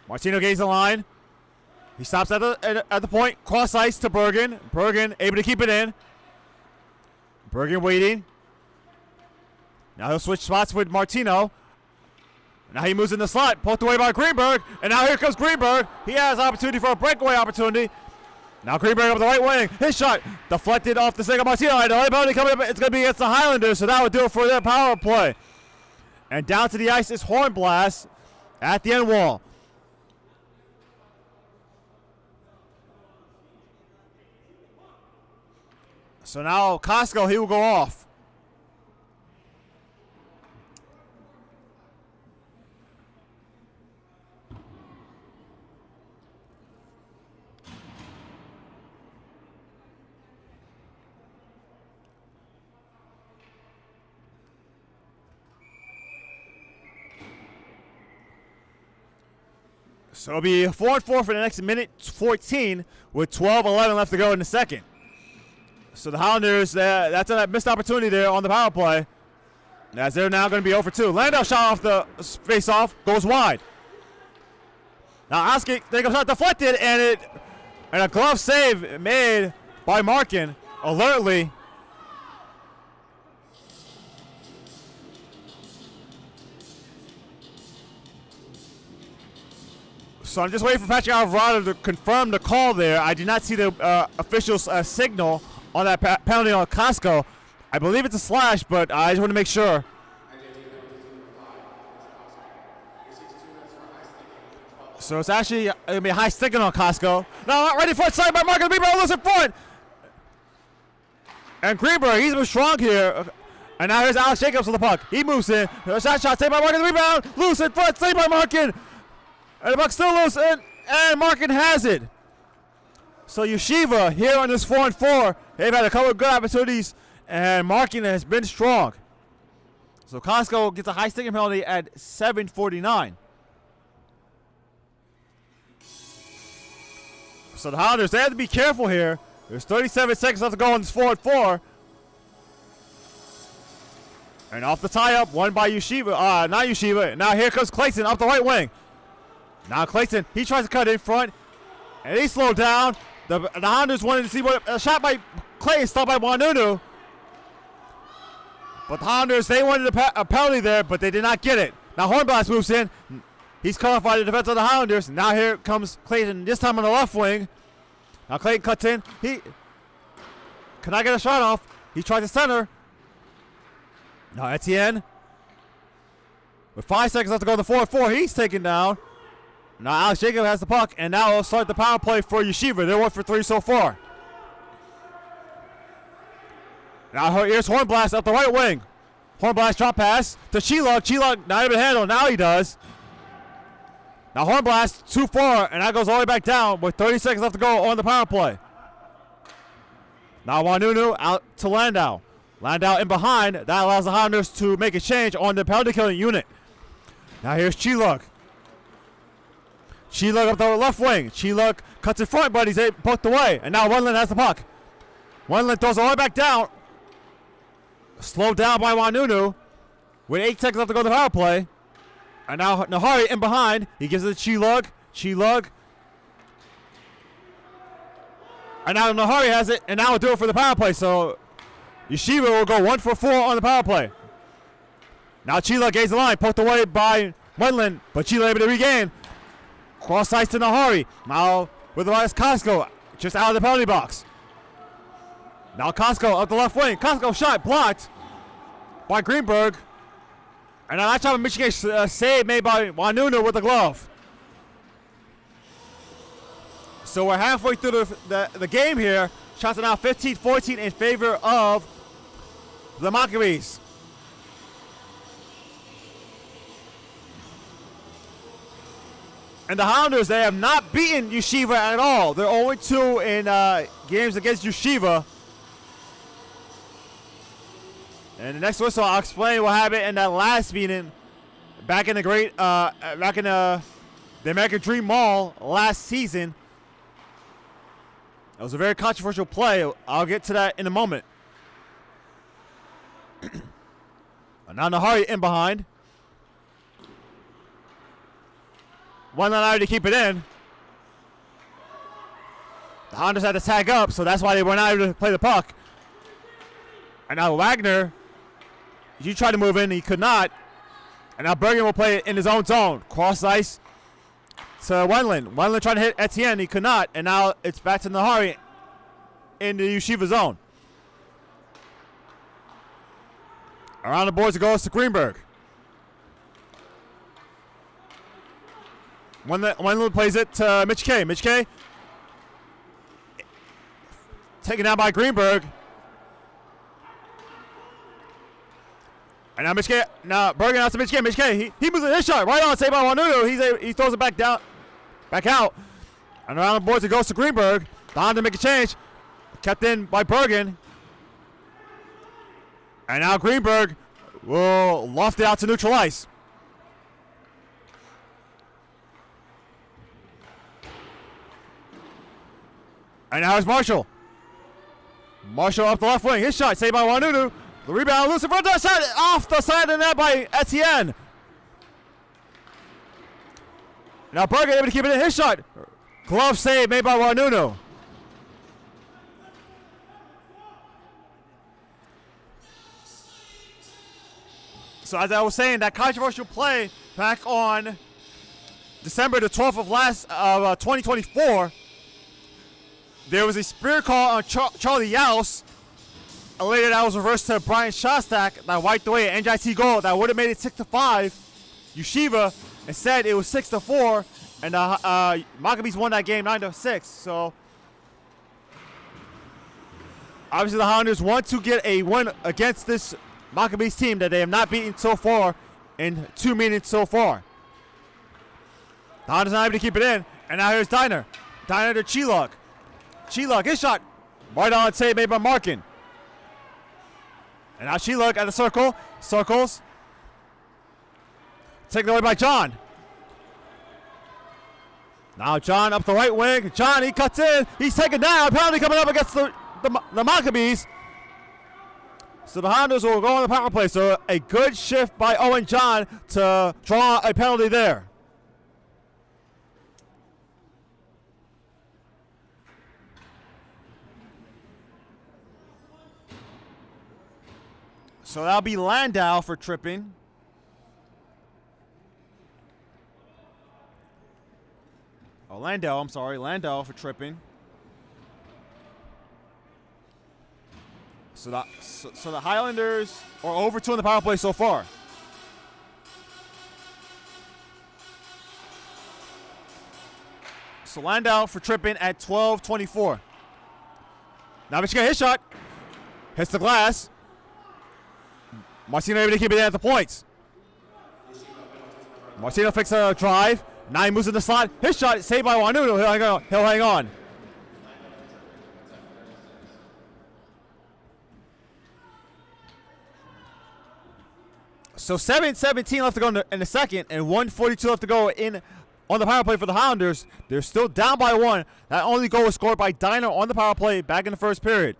Martino gains the line. He stops at the point. Cross ice to Bergen. Bergen able to keep it in. Bergen waiting. Now he'll switch spots with Martino. Now he moves in the slot. Poked away by Greenberg. And now here comes Greenberg. He has opportunity for a breakaway opportunity. Now Greenberg up the right wing. His shot deflected off the second Martino. And the right penalty coming up. It's going to be against the Highlanders. So that would do it for their power play. And down to the ice is Hornblast at the end wall. So now Costco, he will go off. So it'll be 4-4 for the next minute 14 with 12:11 left to go in the second. So the Highlanders, that's a missed opportunity there on the power play, as they're now going to be 0 for 2. Landau shot off the face-off, goes wide. Now Oski, they go shot deflected, and a glove save made by Markin alertly. So I'm just waiting for Patrick Alvarado to confirm the call there. I did not see the official signal on that penalty on Costco. I believe it's a slash, but I just want to make sure. So it's actually going to be a high sticking on Costco. Now ready for it, side by Markin. Greenberg loose in front. And Greenberg, he's been strong here. And now here's Alex Jacobs on the puck. He moves in. Shot, saved by Markin. Rebound, loose in front, saved by Markin. And the puck still loose, and Markin has it. So Yeshiva here on this 4-4, they've had a couple of good opportunities, and Markin has been strong. So Costco gets a high sticking penalty at 7:49. So the Hounders, they have to be careful here. There's 37 seconds left to go on this 4-4. And off the tie-up, won by Yeshiva, not Yeshiva. Now here comes Clayton up the right wing. Now Clayton, he tries to cut in front, and he slowed down. The Hounders wanted to see what a shot by Clayton stopped by Wanunu. But the Hounders, they wanted a penalty there, but they did not get it. Now Hornblast moves in. He's cut off by the defense of the Hounders. Now here comes Clayton, this time on the left wing. Now Clayton cuts in. Cannot get a shot off. He tried to center. Now Etienne. With 5 seconds left to go in the 4-4, he's taken down. Now Alex Jacob has the puck, and now we'll start the power play for Yeshiva. They're 1 for 3 so far. Now here's Hornblast up the right wing. Hornblast drop pass to Chilug. Chilug not able to handle. Now he does. Now Hornblast 2-4, and that goes all the way back down with 30 seconds left to go on the power play. Now Wanunu out to Landau. Landau in behind. That allows the Highlanders to make a change on the penalty killing unit. Now here's Chilug. Chilug up the left wing. Chilug cuts in front, but he's poked away. And now Wendland has the puck. Wendland throws it all the way back down. Slowed down by Wanunu. With 8 seconds left to go to the power play. And now Nahari in behind. He gives it to Chilug. Chilug. And now Nahari has it. And now we'll do it for the power play. So Yeshiva will go 1 for 4 on the power play. Now Chilug gains the line. Poked away by Wendland. But Chilug able to regain. Cross ice to Nahari. Now with the right is Costco. Just out of the penalty box. Now Costco up the left wing. Costco shot blocked by Greenberg. And now that time Michigan save made by Wanunu with the glove. So we're halfway through the game here. Shots are now 15-14 in favor of the Maccabees. And the Highlanders, they have not beaten Yeshiva at all. They're 0-2 in games against Yeshiva. And the next whistle, I'll explain what happened in that last meeting back in the American Dream Mall last season. It was a very controversial play. I'll get to that in a moment. Now Nahari in behind. One line to keep it in. The Hondas had to tag up, so that's why they were not able to play the puck. And now Wagner, he tried to move in, he could not. And now Bergen will play it in his own zone. Cross ice to Wendland. Wendland trying to hit Etienne, he could not. And now it's back to Nahari in the Yeshiva zone. Around the boards it goes to Greenberg. Wendland plays it to Mitch K. Mitch K. Taken down by Greenberg. And now Mitch K. Now Bergen out to Mitch K. Mitch K. He moves his shot right on, saved by Wanunu. He throws it back down, back out. And around the boards it goes to Greenberg. Down to make a change. Kept in by Bergen. And now Greenberg will loft it out to neutral ice. And now it's Marshall. Marshall up the left wing. His shot saved by Wanunu. The rebound loose in front of the side. Off the side of the net by Etienne. Now Bergen able to keep it in. His shot. Glove save made by Wanunu. So as I was saying, that controversial play back on December the 12th of 2024, there was a spear call on Charlie Yaus. Later, that was reversed to Brian Shostak that wiped away an NJIT goal that would have made it 6-5. Yeshiva instead it was 6-4, and Maccabees won that game 9-6. So obviously the Highlanders want to get a win against this Maccabees team that they have not beaten so far in 2 meetings so far. The Highlanders not able to keep it in, and now here's Diner. Diner to Chilug. Chilug, his shot. Right on save made by Markin. And now Chilug at the circle. Circles. Taken away by John. Now John up the right wing. John, he cuts in. He's taken down. Penalty coming up against the Maccabees. So the Highlanders will go on the power play. So a good shift by Owen John to draw a penalty there. So that'll be Landau for tripping. Oh, Landau, I'm sorry. Landau for tripping. So the Highlanders are over 2 on the power play so far. So Landau for tripping at 12:24. Now Michigan his shot. Hits the glass. Martino able to keep it at the points. Martino fixes a drive. Now he moves in the slot. His shot is saved by Wanudo. He'll hang on. So 7:17 left to go in the second, and 1:42 left to go on the power play for the Highlanders. They're still down by 1. That only goal was scored by Diner on the power play back in the first period.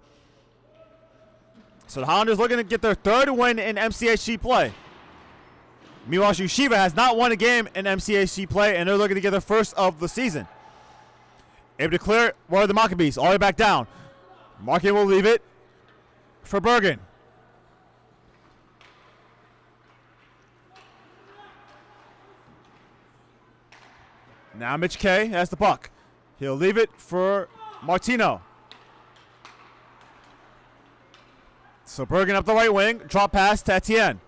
So the Highlanders looking to get their 3rd win in MCHC play. Meanwhile, Yeshiva has not won a game in MCHC play, and they're looking to get their 1st of the season. Able to clear it, where are the Maccabees? All the way back down. Markin will leave it for Bergen. Now Mitch K has the puck. He'll leave it for Martino. So Bergen up the right wing. Drop pass to Etienne.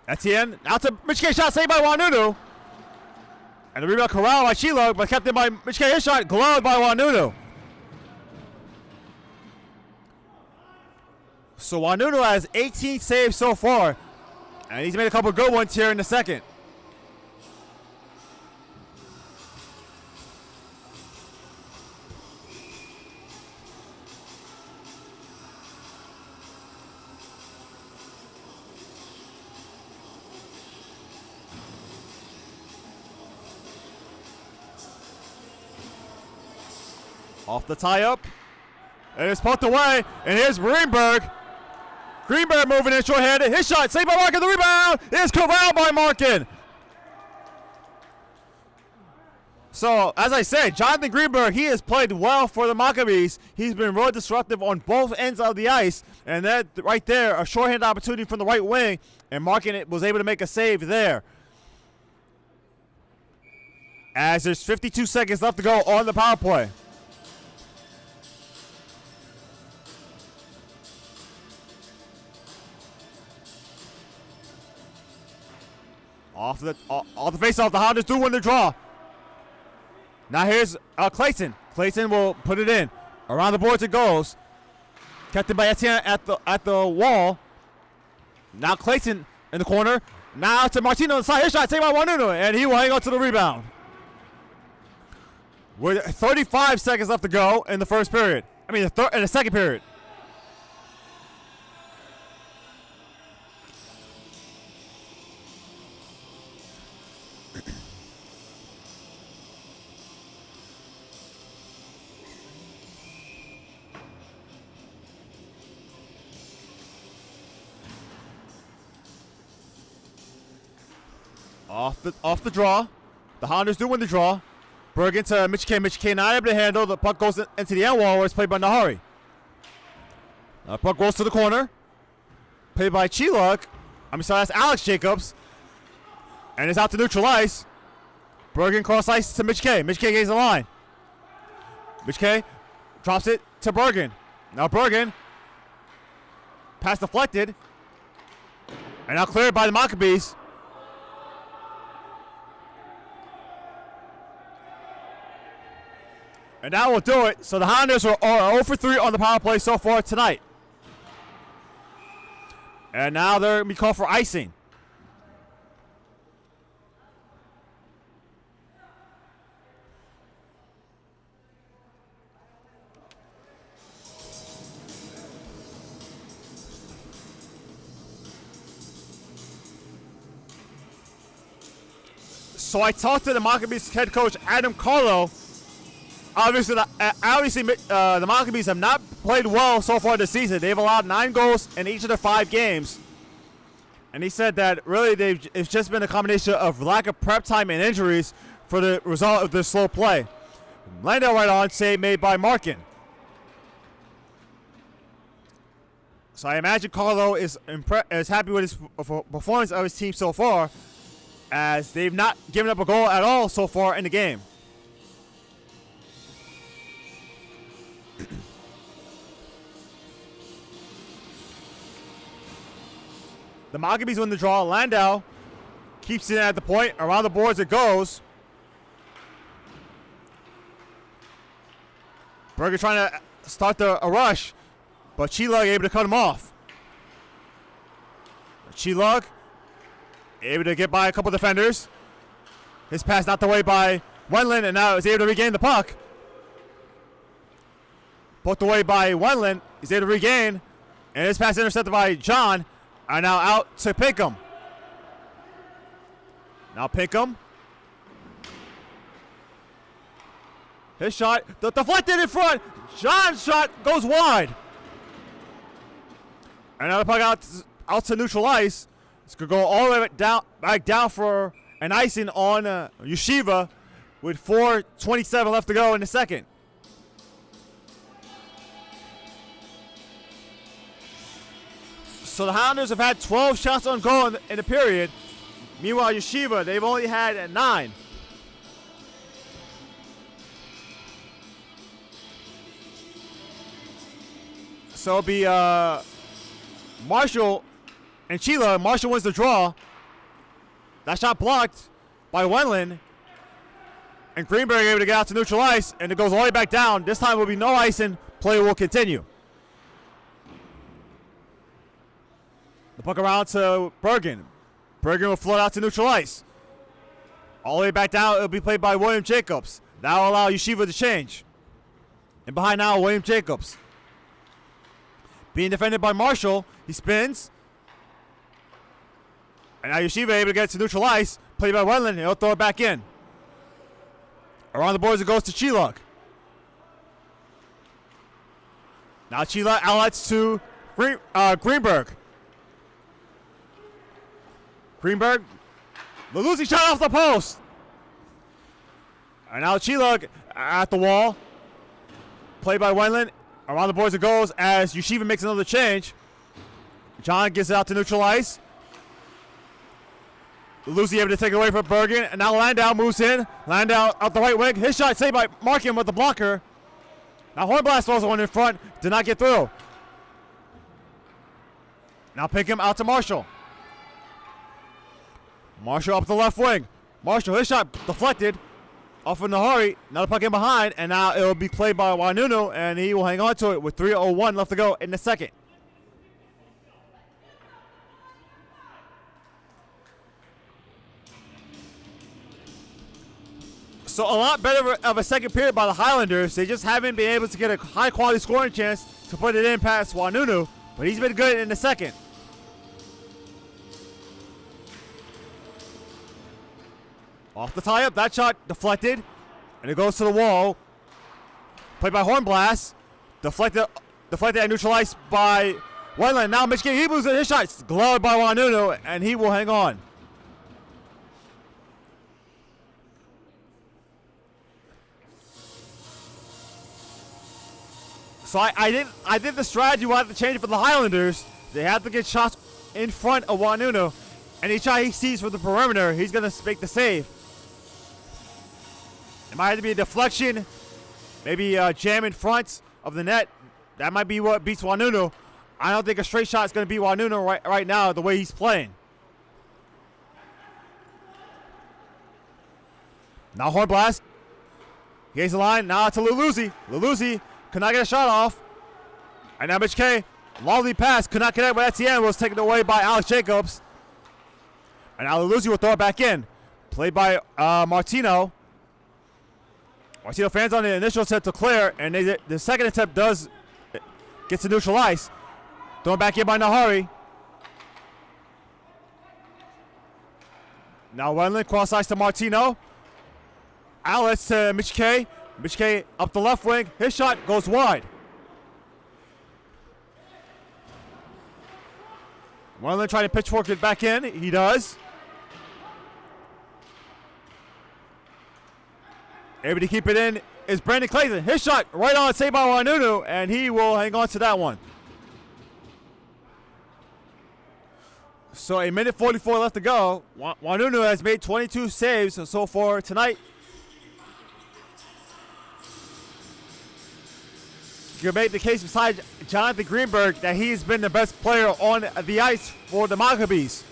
Etienne out to Mitch K. Shot saved by Wanudu. And the rebound corralled by Chilo, but kept in by Mitch K. His shot gloved by Wanudu. So Wanudu has 18 saves so far. And he's made a couple good ones here in the second. Off the tie-up. And it's poked away. And here's Greenberg. Greenberg moving in short-handed. His shot saved by Markin. The rebound is corralled by Markin. So, as I said, Jonathan Greenberg, he has played well for the Maccabees. He's been really disruptive on both ends of the ice. And that right there, a short-handed opportunity from the right wing. And Markin was able to make a save there. As there's 52 seconds left to go on the power play. Off the face-off, the Highlanders do win the draw. Now here's Clayton. Clayton will put it in. Around the boards it goes. Kept in by Etienne at the wall. Now Clayton in the corner. Now to Martino on the side. His shot saved by Wanudu, and he will hang on to the rebound. With 35 seconds left to go in the first period. I mean, in the second period. Off the draw. The Highlanders do win the draw. Bergen to Mitch K. Mitch K not able to handle. The puck goes into the end wall where it's played by Nahari. Puck goes to the corner. Played by Chiluk. That's Alex Jacobs. And it's out to neutral ice. Bergen cross ice to Mitch K. Mitch K gains the line. Mitch K drops it to Bergen. Now Bergen. Pass deflected. And now cleared by the Maccabees. And that will do it. So the Highlanders are 0 for 3 on the power play so far tonight. And now they're going to be called for icing. So I talked to the Maccabees head coach, Adam Carlo. Obviously, the Maccabees have not played well so far this season. They've allowed 9 goals in each of their 5 games. And he said that really it's just been a combination of lack of prep time and injuries for the result of their slow play. Landau right on, save made by Markin. So I imagine Carlo is happy with his performance of his team so far, as they've not given up a goal at all so far in the game. The Maccabees win the draw. Landau keeps it at the point. Around the boards it goes. Berger trying to start a rush, but Chilug able to cut him off. Chilug able to get by a couple defenders. His pass knocked away by Wendland, and now is able to regain the puck. Poked away by Wendland. He's able to regain, and his pass intercepted by John. And now out to Pinkham. Now Pinkham. His shot, deflected in front. John's shot goes wide. And now the puck out to neutral ice. It's going to go all the way back down for an icing on Yeshiva with 4:27 left to go in the second. So the Highlanders have had 12 shots on goal in the period. Meanwhile, Yeshiva, they've only had 9. So it'll be Marshall and Chila. Marshall wins the draw. That shot blocked by Wendland. And Greenberg able to get out to neutral ice, and it goes all the way back down. This time will be no icing. Play will continue. The puck around to Bergen. Bergen will float out to neutral ice. All the way back down, it'll be played by William Jacobs. That will allow Yeshiva to change. And behind now, William Jacobs. Being defended by Marshall. He spins. And now Yeshiva able to get to neutral ice. Played by Wendland. He'll throw it back in. Around the boards it goes to Chilug. Now Chilug outlets to Greenberg. Greenberg. The losing shot off the post. And now Chilug at the wall. Played by Wendland. Around the boards it goes as Yeshiva makes another change. John gets it out to neutral ice. Lucy able to take it away from Bergen. And now Landau moves in. Landau out the right wing. His shot saved by Markin with the blocker. Now Hornblast also one in front. Did not get through. Now Pinkham out to Marshall. Marshall up the left wing. Marshall, his shot deflected. Off in the hurry. Now the puck in behind. And now it will be played by Wanunu. And he will hang on to it with 3:01 left to go in the second. So a lot better of a second period by the Highlanders. They just haven't been able to get a high-quality scoring chance to put it in past Wanunu. But he's been good in the second. Off the tie-up. That shot deflected. And it goes to the wall. Played by Hornblast. Deflected and neutralized by Wendland. Now Michigan, he moves his shot. It's gloved by Wanunu. And he will hang on. So I did the strategy wanted to change for the Highlanders. They have to get shots in front of Wanunu. Any shot he sees from the perimeter, he's going to make the save. It might have to be a deflection, maybe a jam in front of the net. That might be what beats Wanunu. I don't think a straight shot is going to beat Wanunu right now the way he's playing. Now Hornblast. Gains the line. Now to Luluzzi. Luluzzi could not get a shot off. And now Mitch K. Long lead pass. Could not connect with Etienne. Was taken away by Alex Jacobs. And now Luluzzi will throw it back in. Played by Martino. Martino fans on the initial attempt to clear. And the second attempt does get to neutral ice. Thrown back in by Nahari. Now Wendland cross ice to Martino. Alex to Mitch K. Mitch K up the left wing. His shot goes wide. Wendland trying to pitchfork it back in. He does. Able to keep it in is Brandon Clayton. His shot right on, saved by Wanunu, and he will hang on to that one. So a minute 44 left to go. Wanunu has made 22 saves so far tonight. can make the case besides Jonathan Greenberg that he's been the best player on the ice for the Maccabees.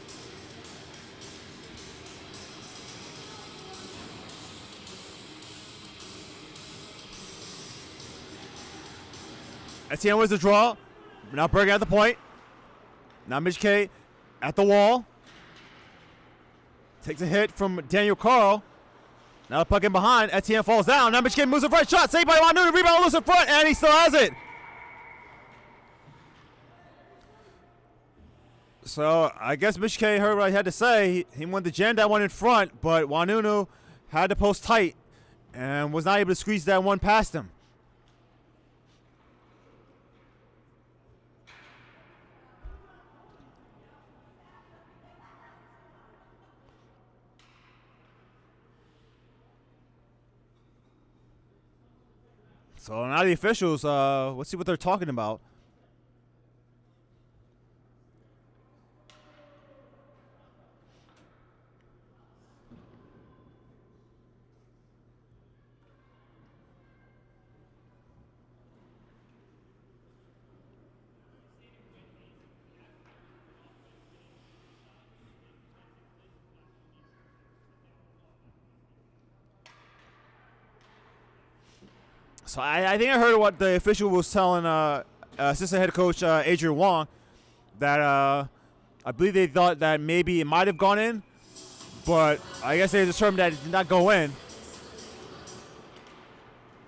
Etienne was the draw. Now Bergen at the point. Now Mitch K at the wall. Takes a hit from Daniel Carl. Now the puck in behind. Etienne falls down. Now Mitch K moves in front. Shot saved by Wanu. Rebound loose in front, and he still has it. So I guess Mitch K heard what I had to say. He wanted to jam that one in front, but Wanunu had to post tight and was not able to squeeze that one past him. So now the officials, let's see what they're talking about. So I think I heard what the official was telling assistant head coach Adrian Wong, that I believe they thought that maybe it might have gone in, but I guess they determined that it did not go in.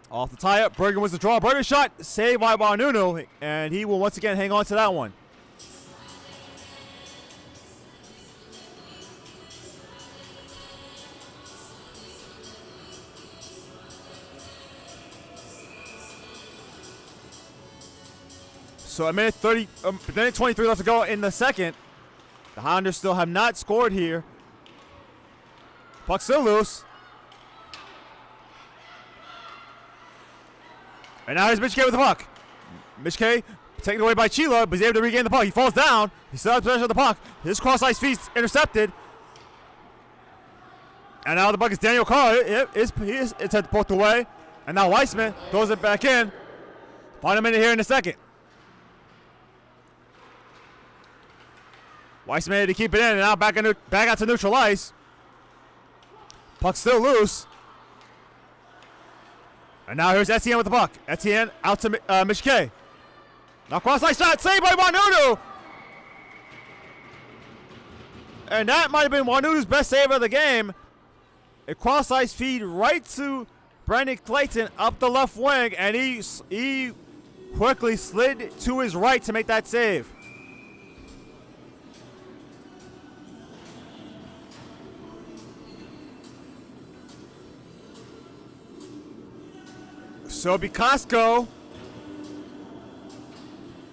Off the tie-up, Bergen was the draw. Bergen shot saved by Wanunu, and he will once again hang on to that one. So a minute 23 left to go in the second. The Highlanders still have not scored here. Puck still loose. And now here's Mitch K with the puck. Mitch K taken away by Chila, but he's able to regain the puck. He falls down. He still has possession of the puck. His cross-ice feet's intercepted. And now the puck is Daniel Carr. It's headed both the way. And now Weissman throws it back in. Final minute here in the second. Weissman able to keep it in, and now back out to neutral ice. Puck still loose. And now here's Etienne with the puck. Etienne out to Mitch K. Now cross-ice shot saved by Wanunu. And that might have been Wanunu's best save of the game. A cross-ice feed right to Brandon Clayton up the left wing, and he quickly slid to his right to make that save. So it'll be Costco,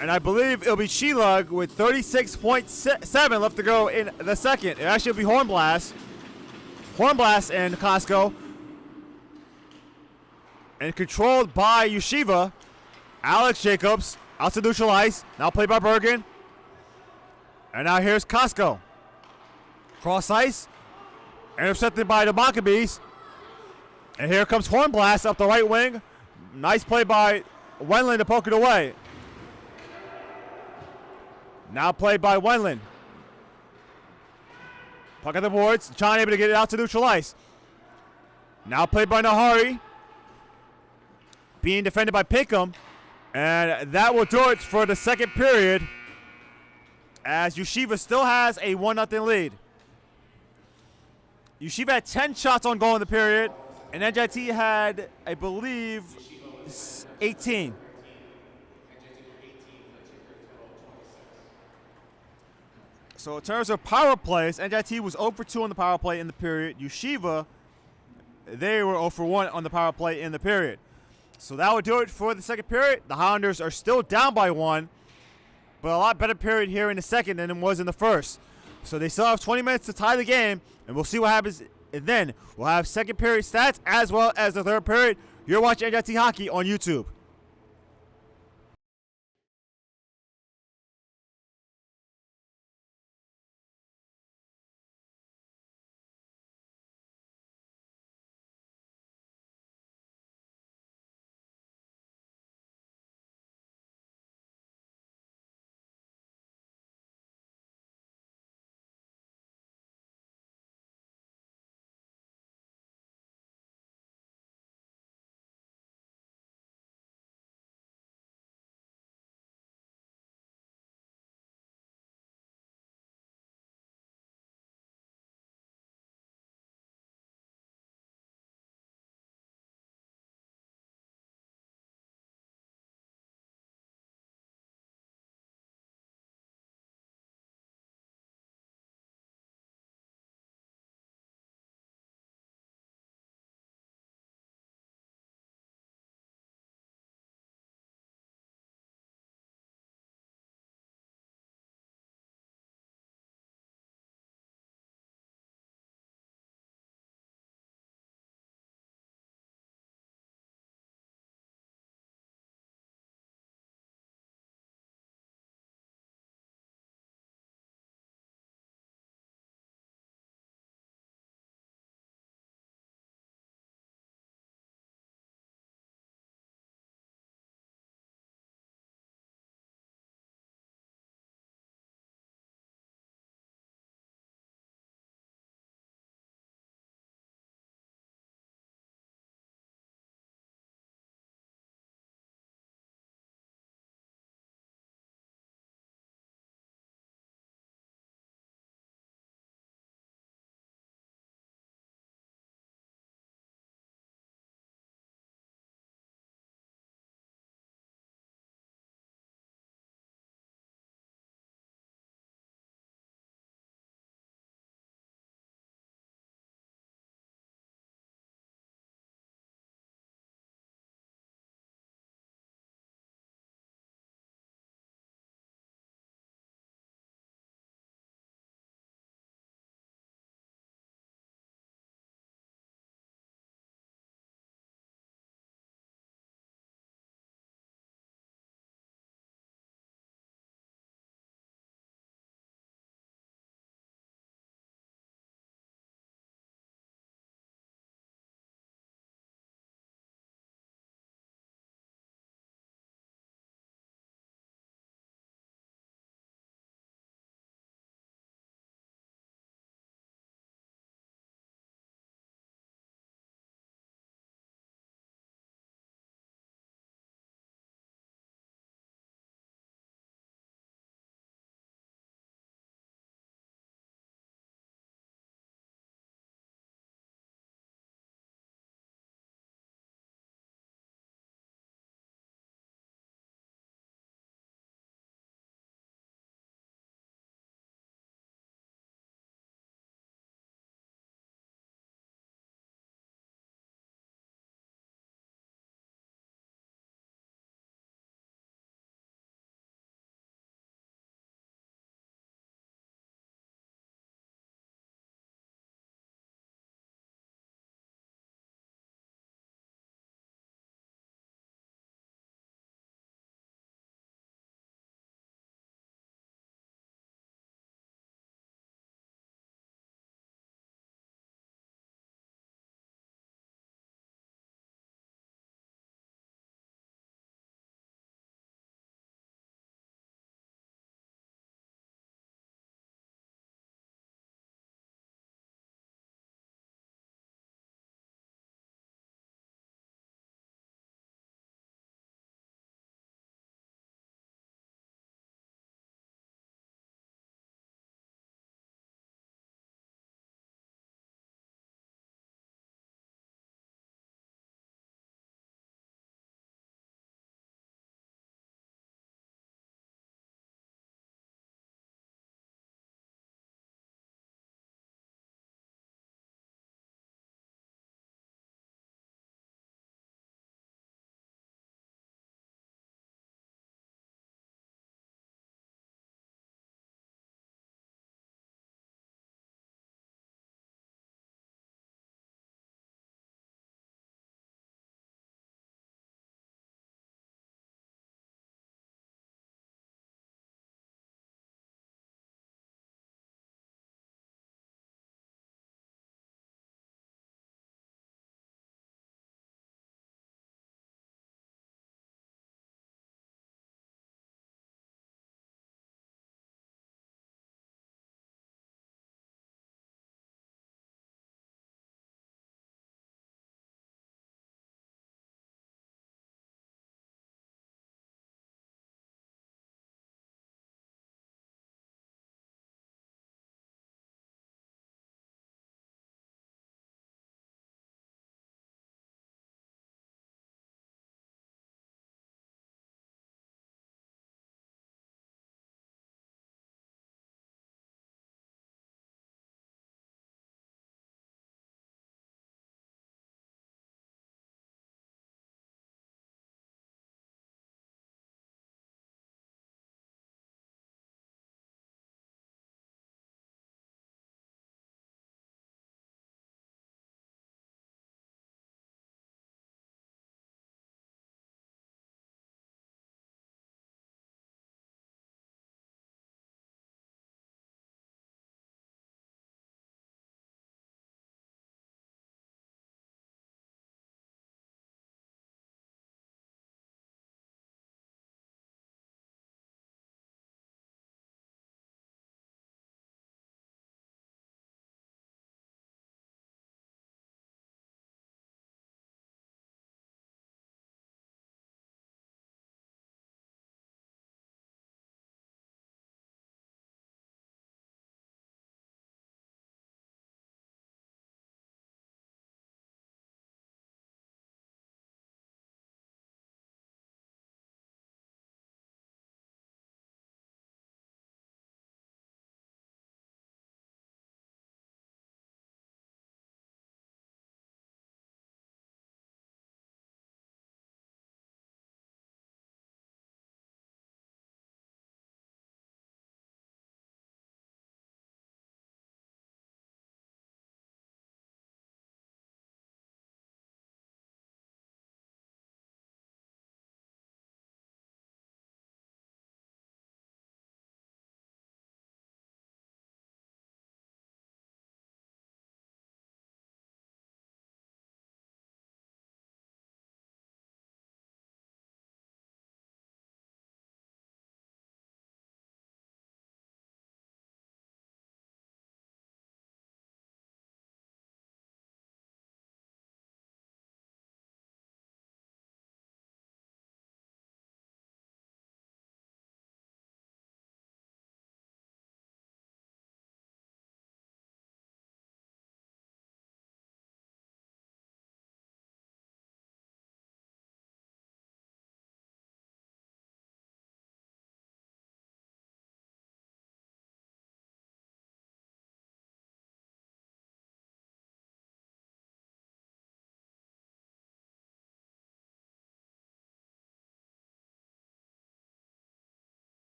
and I believe it'll be Chilug with 36.7 left to go in the second. It actually will be Hornblast. Hornblast and Costco. And controlled by Yeshiva. Alex Jacobs out to neutral ice. Now played by Bergen. And now here's Costco. Cross ice. Intercepted by the Maccabees. And here comes Hornblast up the right wing. Nice play by Wendland to poke it away. Now played by Wendland. Puck at the boards. John able to get it out to neutral ice. Now played by Nahari. Being defended by Pinkham. And that will do it for the second period, as Yeshiva still has a 1-0 lead. Yeshiva had 10 shots on goal in the period, and NJIT had, I believe, 18. So in terms of power plays, NJIT was 0 for 2 on the power play in the period. Yeshiva, they were 0 for 1 on the power play in the period. So that would do it for the second period. The Highlanders are still down by 1, but a lot better period here in the second than it was in the first. So they still have 20 minutes to tie the game, and we'll see what happens then. We'll have second period stats as well as the third period. You're watching NJIT Hockey on YouTube.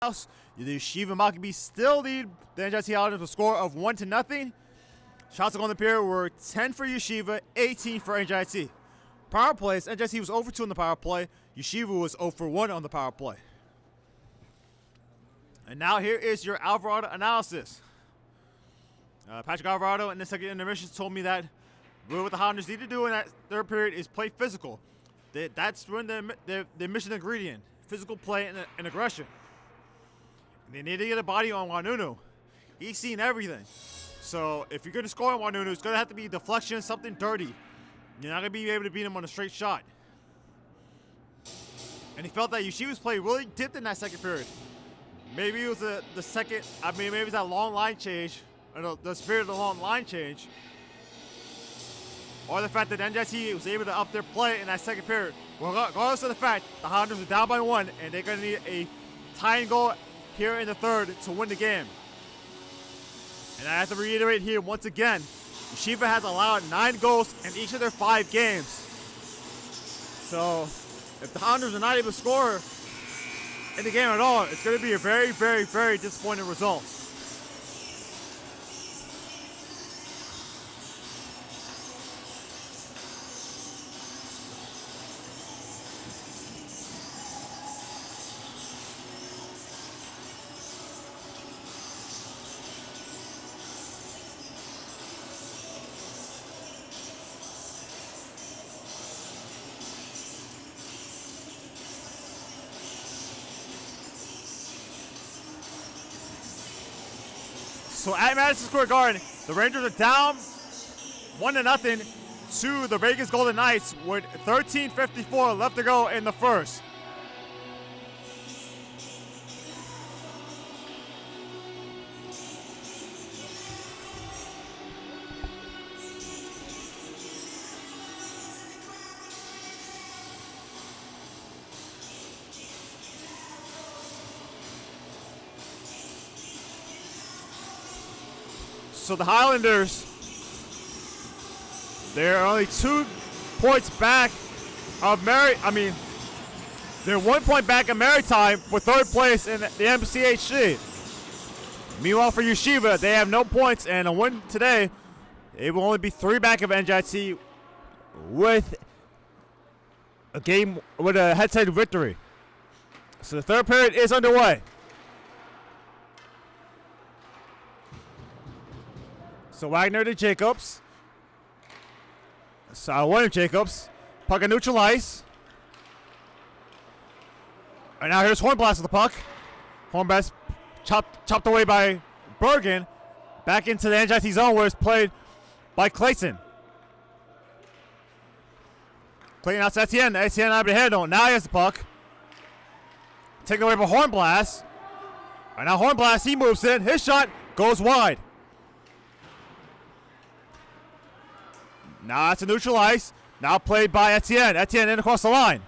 house. The Yeshiva Maccabees still lead the NJIT Highlanders with a score of 1-0. Shots on the period were 10 for Yeshiva, 18 for NJIT. Power plays, NJIT was 0 for 2 on the power play. Yeshiva was 0 for 1 on the power play. And now here is your Alvarado analysis. Patrick Alvarado in the second intermission told me that really what the Highlanders need to do in that third period is play physical. That's when the mission ingredient, physical play and aggression. They need to get a body on Wanunu. He's seen everything. So if you're going to score on Wanunu, it's going to have to be deflection, something dirty. You're not going to be able to beat him on a straight shot. And he felt that Yeshiva's play really dipped in that second period. Maybe it was the second, maybe it was that long line change, or the spirit of the long line change. Or the fact that NJIT was able to up their play in that second period. Regardless of the fact, the Highlanders are down by 1, and they're going to need a tying goal here in the third to win the game. And I have to reiterate here once again, Yeshiva has allowed 9 goals in each of their 5 games. So if the Highlanders are not able to score in the game at all, it's going to be a very, very, very disappointing result. So at Madison Square Garden, the Rangers are down 1-0 to the Vegas Golden Knights with 13:54 left to go in the first. So the Highlanders, they're only 2 points back of they're 1 point back of Maritime for third place in the MCHC. Meanwhile, for Yeshiva, they have no points, and a win today, it will only be 3 back of NJIT with a game with a head-to-head victory. So the third period is underway. So Wagner to Jacobs. So William Jacobs. Puck on neutral ice. And now here's Hornblast with the puck. Hornblast chopped away by Bergen. Back into the NJIT zone where it's played by Clayton. Clayton out to Etienne. Etienne out of the handle. Now he has the puck. Taken away by Hornblast. And now Hornblast, he moves in. His shot goes wide. Now it's a neutral ice. Now played by Etienne. Etienne in across the line.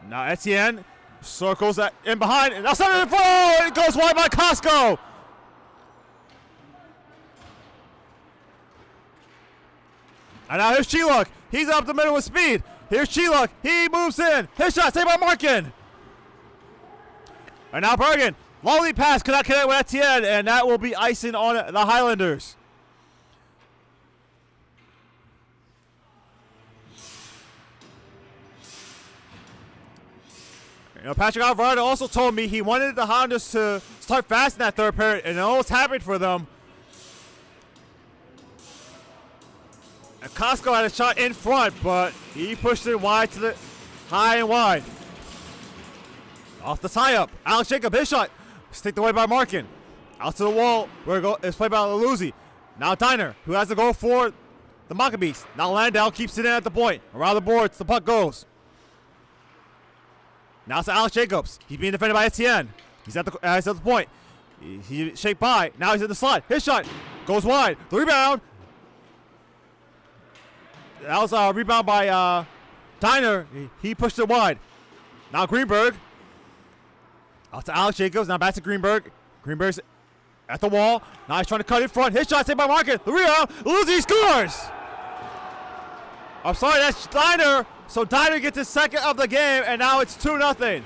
Now Etienne circles that in behind. And now center in front. It goes wide by Costco. And now here's Chiluk. He's up the middle with speed. Here's Chiluk. He moves in. His shot saved by Markin. And now Bergen. Lonely pass. Cannot connect with Etienne. And that will be icing on the Highlanders. Patrick Alvarado also told me he wanted the Highlanders to start fast in that third period, and it almost happened for them. And Costco had a shot in front, but he pushed it wide to the high and wide. Off the tie-up, Alex Jacob, his shot, sticked away by Markin. Out to the wall, where it's played by Luzzi. Now Diner, who has to go for the Maccabees. Now Landau keeps it in at the point. Around the boards, the puck goes. Now it's Alex Jacobs. He's being defended by Etienne. He's at the point. He shaped by. Now he's in the slot. His shot goes wide. The rebound. That was a rebound by Diner. He pushed it wide. Now Greenberg. Out to Alex Jacobs. Now back to Greenberg. Greenberg's at the wall. Now he's trying to cut in front. His shot saved by Markin. The rebound. Luzzi scores. I'm sorry, that's Diner. So Diner gets his second of the game, and now it's 2-0.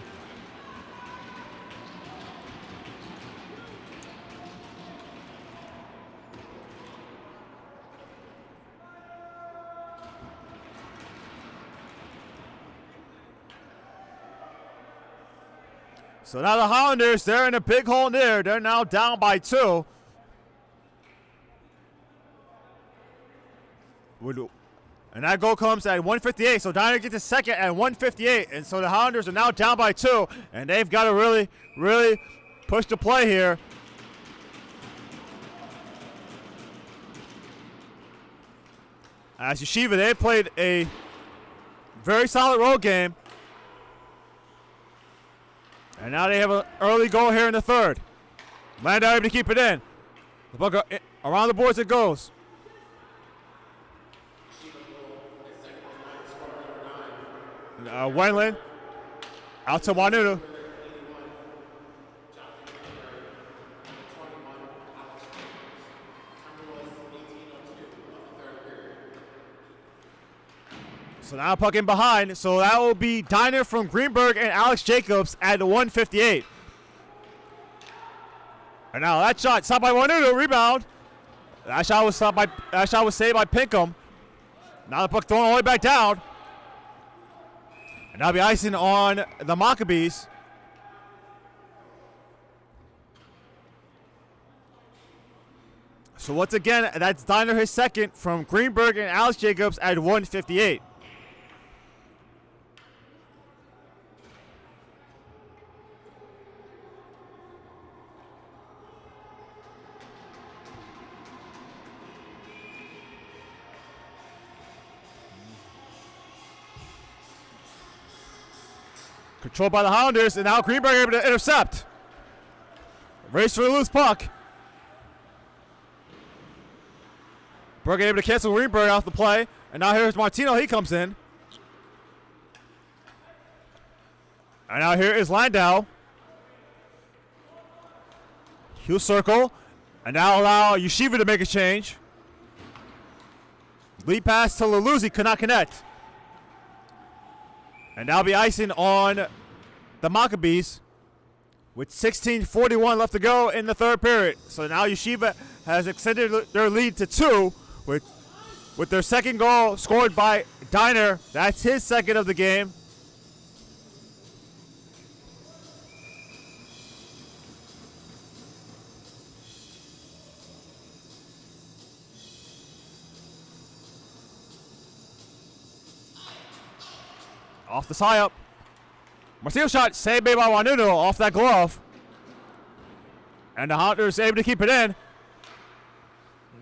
So now the Highlanders, they're in a big hole there. They're now down by 2. And that goal comes at 158. So Diner gets a second at 158. And so the Highlanders are now down by 2. And they've got to really, really push the play here. As Yeshiva, they played a very solid road game. And now they have an early goal here in the third. Landau able to keep it in. The puck around the boards it goes. Wendland out to Wanunu. So now puck in behind. So that will be Diner from Greenberg and Alex Jacobs at 158. And now that shot stopped by Wanunu. Rebound. That shot was saved by Pinkham. Now the puck thrown all the way back down. And that'll be icing on the Maccabees. So once again, that's Diner his second from Greenberg and Alex Jacobs at 158. Controlled by the Highlanders, and now Greenberg able to intercept. Race for the loose puck. Berg able to cancel Greenberg off the play, and now here's Martino. He comes in. And now here is Landau. He'll circle, and now allow Yeshiva to make a change. Lead pass to Laluzzi, could not connect. And that'll be icing on the Maccabees with 16:41 left to go in the third period. So now Yeshiva has extended their lead to 2 with their second goal scored by Diner. That's his second of the game. Off the tie up. Martino shot saved by Wanunu off that glove. And the Hunters able to keep it in.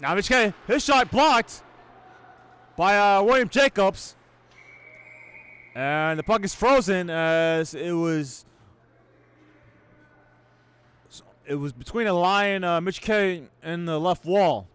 Now his shot blocked by William Jacobs. And the puck is frozen as it was between a line, Mitch K and the left wall.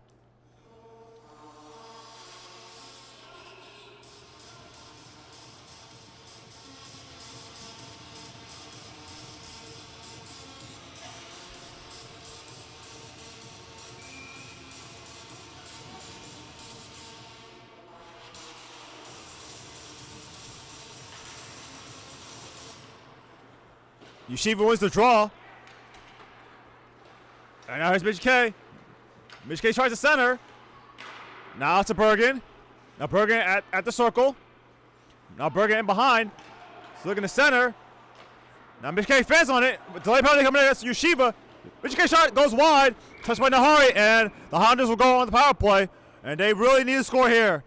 Yeshiva wins the draw. And now here's Mitch K. Mitch K tries to center. Now to Bergen. Now Bergen at the circle. Now Bergen in behind. He's looking to center. Now Mitch K fans on it. With delay penalty coming in against Yeshiva. Mitch K shot goes wide. Touched by Nahari. And the Hondas will go on the power play. And they really need to score here.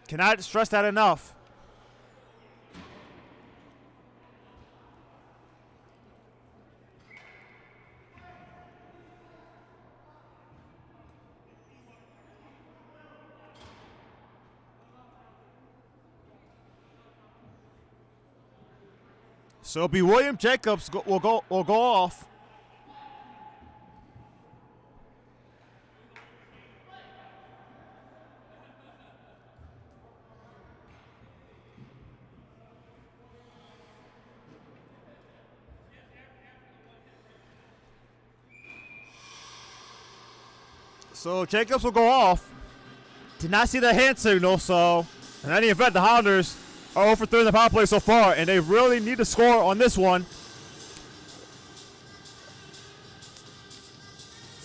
Cannot stress that enough. So it'll be William Jacobs will go off. So Jacobs will go off. Did not see the hand signal, so in any event, the Highlanders are 0 for 3 in the power play so far, and they really need to score on this one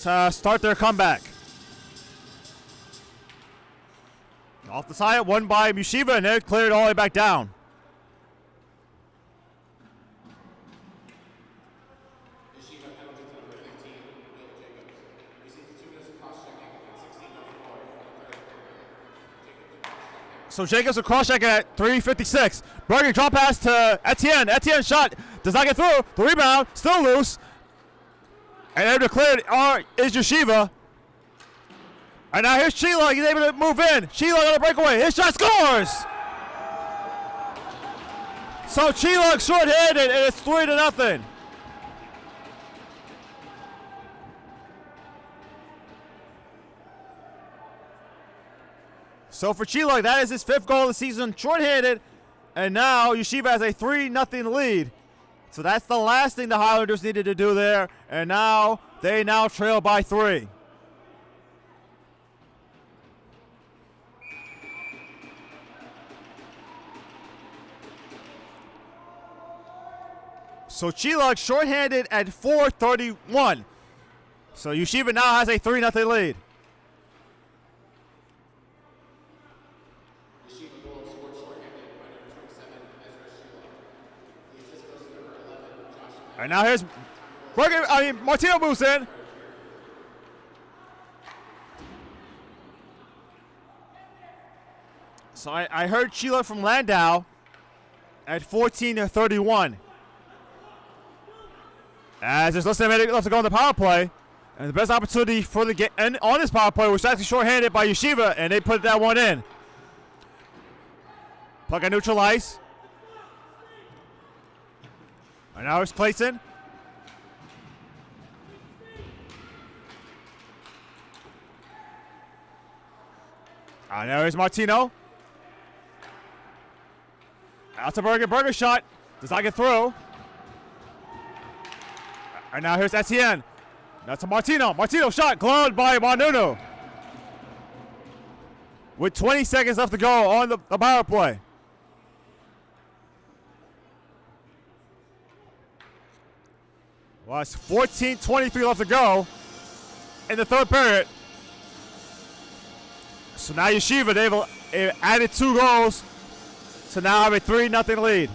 to start their comeback. Off the side, won by Yeshiva, and they're cleared all the way back down. So Jacobs will cross check at 3:56. Bergen drop pass to Etienne. Etienne shot does not get through. The rebound still loose. And they're declared is Yeshiva. And now here's Sheila. He's able to move in. Sheila on a breakaway. His shot scores. So Sheila short-handed, and it's 3-0. So for Chiluk, that is his 5th goal of the season, short-handed, and now Yeshiva has a 3-0 lead. So that's the last thing the Highlanders needed to do there, and now they trail by 3. So Chiluk short-handed at 4:31. So Yeshiva now has a 3-0 lead. Yeshiva goal scored shorthanded by number 27, Ezra Sheila. The assist goes to number 11, Josh. And now here's Martino moves in. So I heard Sheila from Landau at 14:31. As there's less than a minute left to go on the power play. And the best opportunity for the game and on this power play was actually shorthanded by Yeshiva, and they put that one in. Puck on neutral ice. And now it's Clayton. And now here's Martino. Out to Berger. Berger shot. Does not get through. And now here's Etienne. Now to Martino. Martino shot gloved by Manunu. With 20 seconds left to go on the power play. Well, it's 14:23 left to go in the 3rd period. So now Yeshiva, they've added 2 goals to now have a 3-0 lead.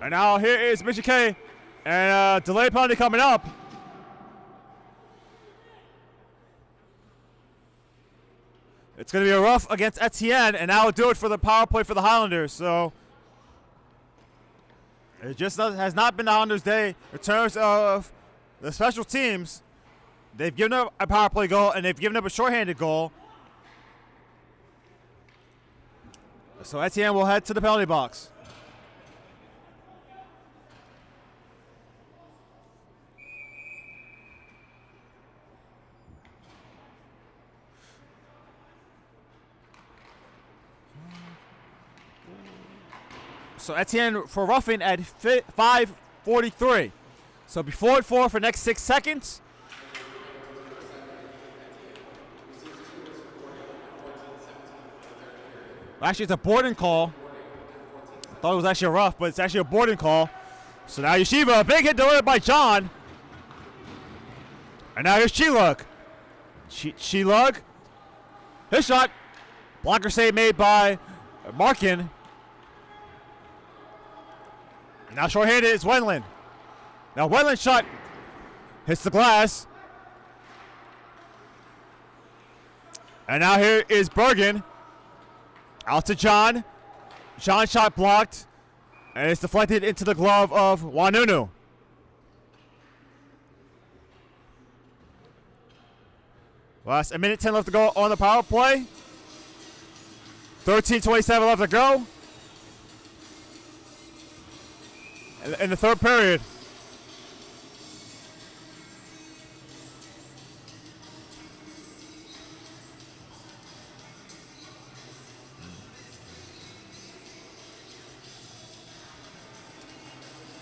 And now here is Mitchie K, and delay penalty coming up. It's going to be a rough against Etienne, and that will do it for the power play for the Highlanders. So it just has not been the Highlanders' day in terms of the special teams. They've given up a power play goal, and they've given up a shorthanded goal. So Etienne will head to the penalty box. So Etienne for roughing at 5:43. So before it 4 for next 6 seconds. Actually, it's a boarding call. I thought it was actually a rough, but it's actually a boarding call. So now Yeshiva, a big hit delivered by John. And now here's Chiluk. Chiluk. His shot. Blocker save made by Markin. Now short-handed is Wendland. Now Wendland's shot hits the glass. And now here is Bergen. Out to John. John's shot blocked. And it's deflected into the glove of Wanunu. Last a minute 10 left to go on the power play. 13:27 left to go. In the 3rd period.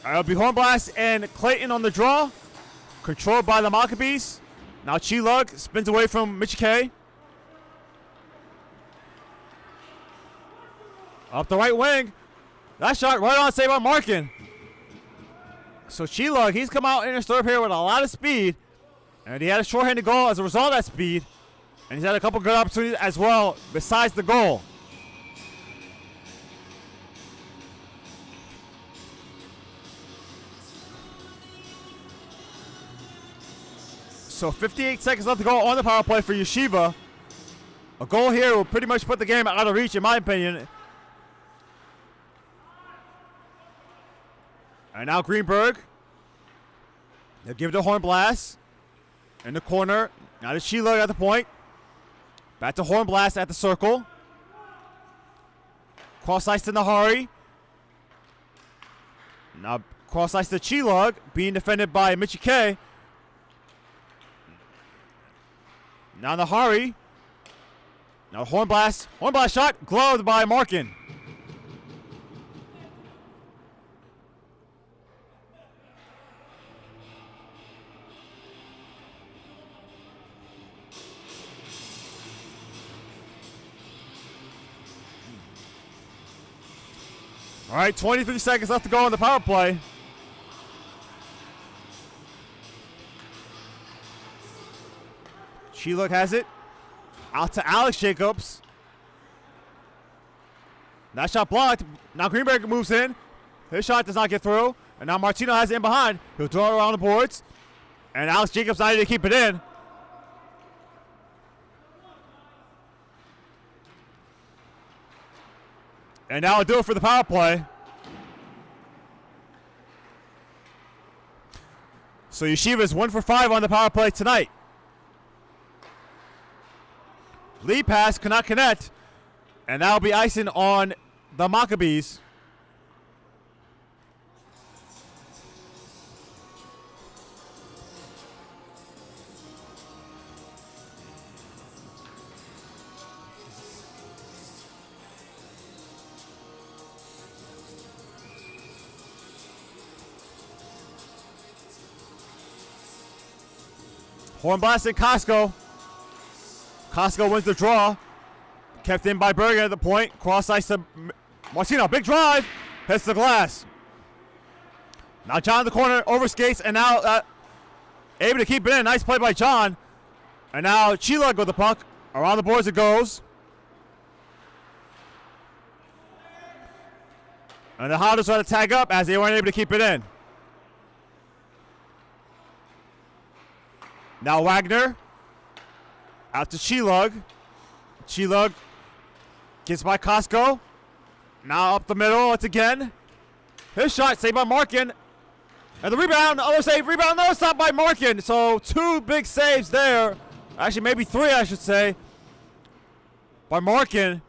It'll be Hornblast and Clayton on the draw. Controlled by the Maccabees. Now Chilug spins away from Mitchie K. Up the right wing. That shot right on save by Markin. So Chilug, he's come out in his 3rd period with a lot of speed. And he had a shorthanded goal as a result of that speed. And he's had a couple good opportunities as well besides the goal. So So 58 seconds left to go on the power play for Yeshiva. A goal here will pretty much put the game out of reach, in my opinion. And now Greenberg. They'll give it to Hornblast. In the corner. Now to Sheila at the point. Back to Hornblast at the circle. Cross ice to Nahari. Now cross ice to Chilug. Being defended by Michike. Now Nahari. Now Hornblast. Hornblast shot. Gloved by Markin. All right, 23 seconds left to go on the power play. Chiluk has it. Out to Alex Jacobs. That shot blocked. Now Greenberg moves in. His shot does not get through. And now Martino has it in behind. He'll throw it around the boards. And Alex Jacobs not able to keep it in. And now I'll do it for the power play. So Yeshiva is 1 for 5 on the power play tonight. Lead pass cannot connect. And that'll be icing on the Maccabees. Hornblast and Costco. Costco wins the draw. Kept in by Bergen at the point. Cross ice to Martino. Big drive. Hits the glass. Now John in the corner. Overskates. And now able to keep it in. Nice play by John. And now Chilug with the puck. Around the boards it goes. And the Hounders try to tag up as they weren't able to keep it in. Now Wagner. Out to Chilug. Chilug gets by Costco. Now up the middle once again. His shot saved by Markin. And the rebound, other save, rebound, another stop by Markin. So 2 big saves there. Actually, maybe 3, I should say. By Markin.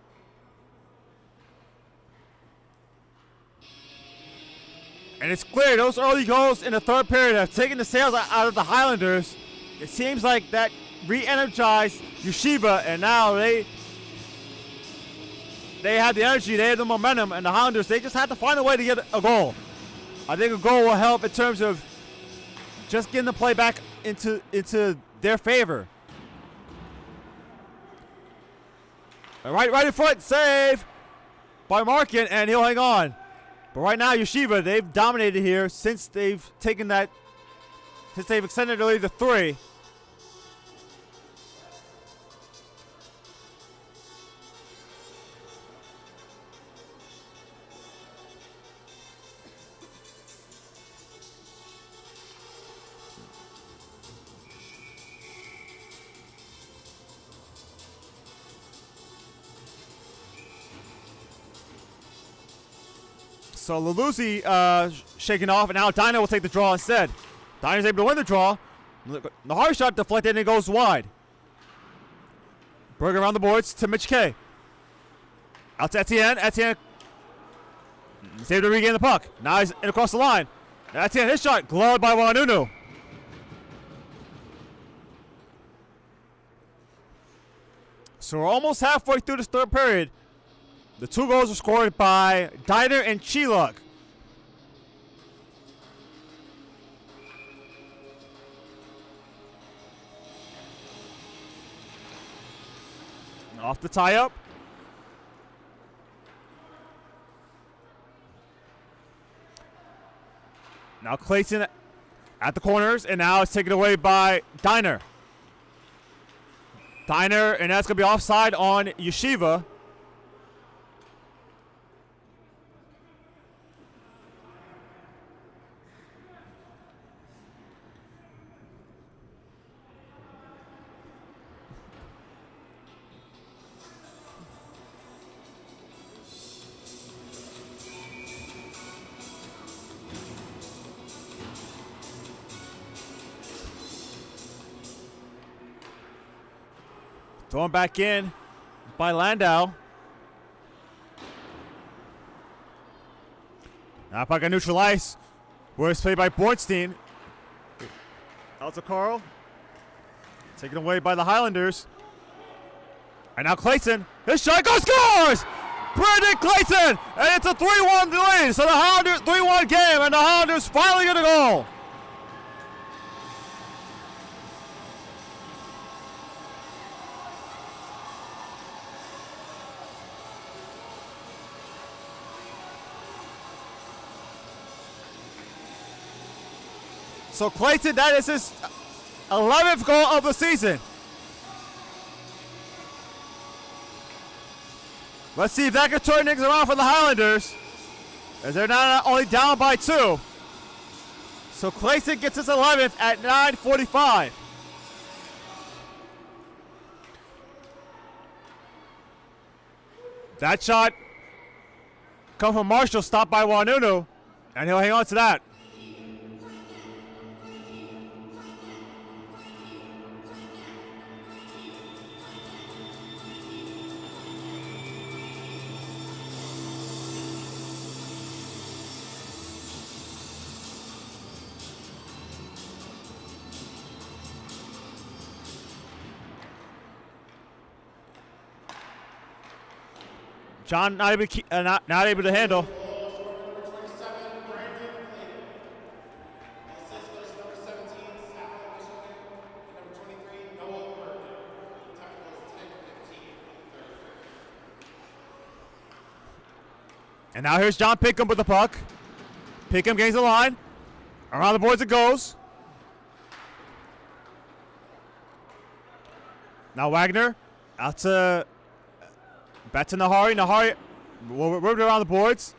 And it's clear those early goals in the third period have taken the sails out of the Highlanders. It seems like that re-energized Yeshiva, and now they had the energy, they had the momentum, and the Highlanders, they just had to find a way to get a goal. I think a goal will help in terms of just getting the play back into their favor. Right in front, save by Markin, and he'll hang on. But right now, Yeshiva, they've dominated here since they've extended the lead to 3. So Leluzzi shaking off, and now Dino will take the draw instead. Dino's able to win the draw. The hard shot deflected, and it goes wide. Berger around the boards to Mitch K. Out to Etienne. Etienne is able to regain the puck. Now he's in across the line. Etienne, his shot, gloved by Wanunu. So we're almost halfway through this third period. The 2 goals were scored by Diner and Chilug. Off the tie-up. Now Clayton at the corners, and now it's taken away by Diner. Diner, and that's going to be offside on Yeshiva. Thrown back in by Landau. Now puck got neutralized. Where's played by Bornstein. Out to Carl. Taken away by the Highlanders. And now Clayton. His shot goes, scores! Brendan Clayton! And it's a 3-1 lead. So the Highlanders, 3-1 game, and the Highlanders finally get a goal. So Clayton, that is his 11th goal of the season. Let's see if that can turn things around for the Highlanders, as they're not only down by 2. So Clayton gets his 11th at 9:45. That shot come from Marshall, stopped by Wanunu, and he'll hang on to that. John not able to handle. And now here's John Pickham with the puck. Pickham gains the line. Around the boards it goes. Now Wagner out to back to Nahari. Nahari moved around the boards.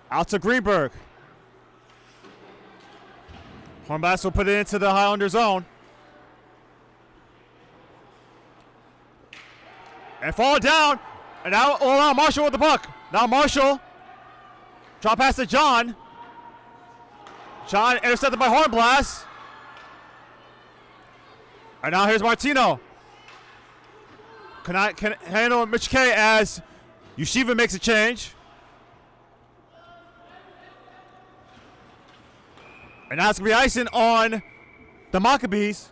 Out to Greenberg. Hornbass will put it into the Highlander zone. And fall down. And now allow Marshall with the puck. Now Marshall. Drop pass to John. John intercepted by Hornblast. And now here's Martino. Can handle Mitch K as Yeshiva makes a change. And now it's going to be icing on the Maccabees.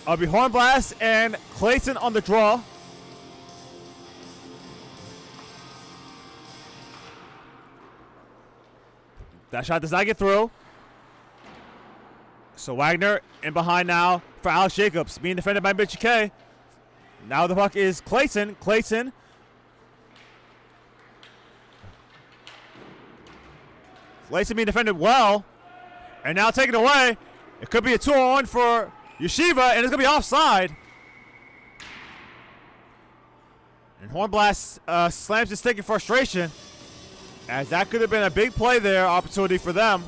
It'll be Hornblast and Clayton on the draw. That shot does not get through. So Wagner in behind now for Alex Jacobs, being defended by Mitch K. Now the puck is Clayton. Clayton. Clayton being defended well. And now taken away. It could be a 2-on-1 for Yeshiva, and it's going to be offside. And Hornblast slams his stick in frustration, as that could have been a big play there, opportunity for them.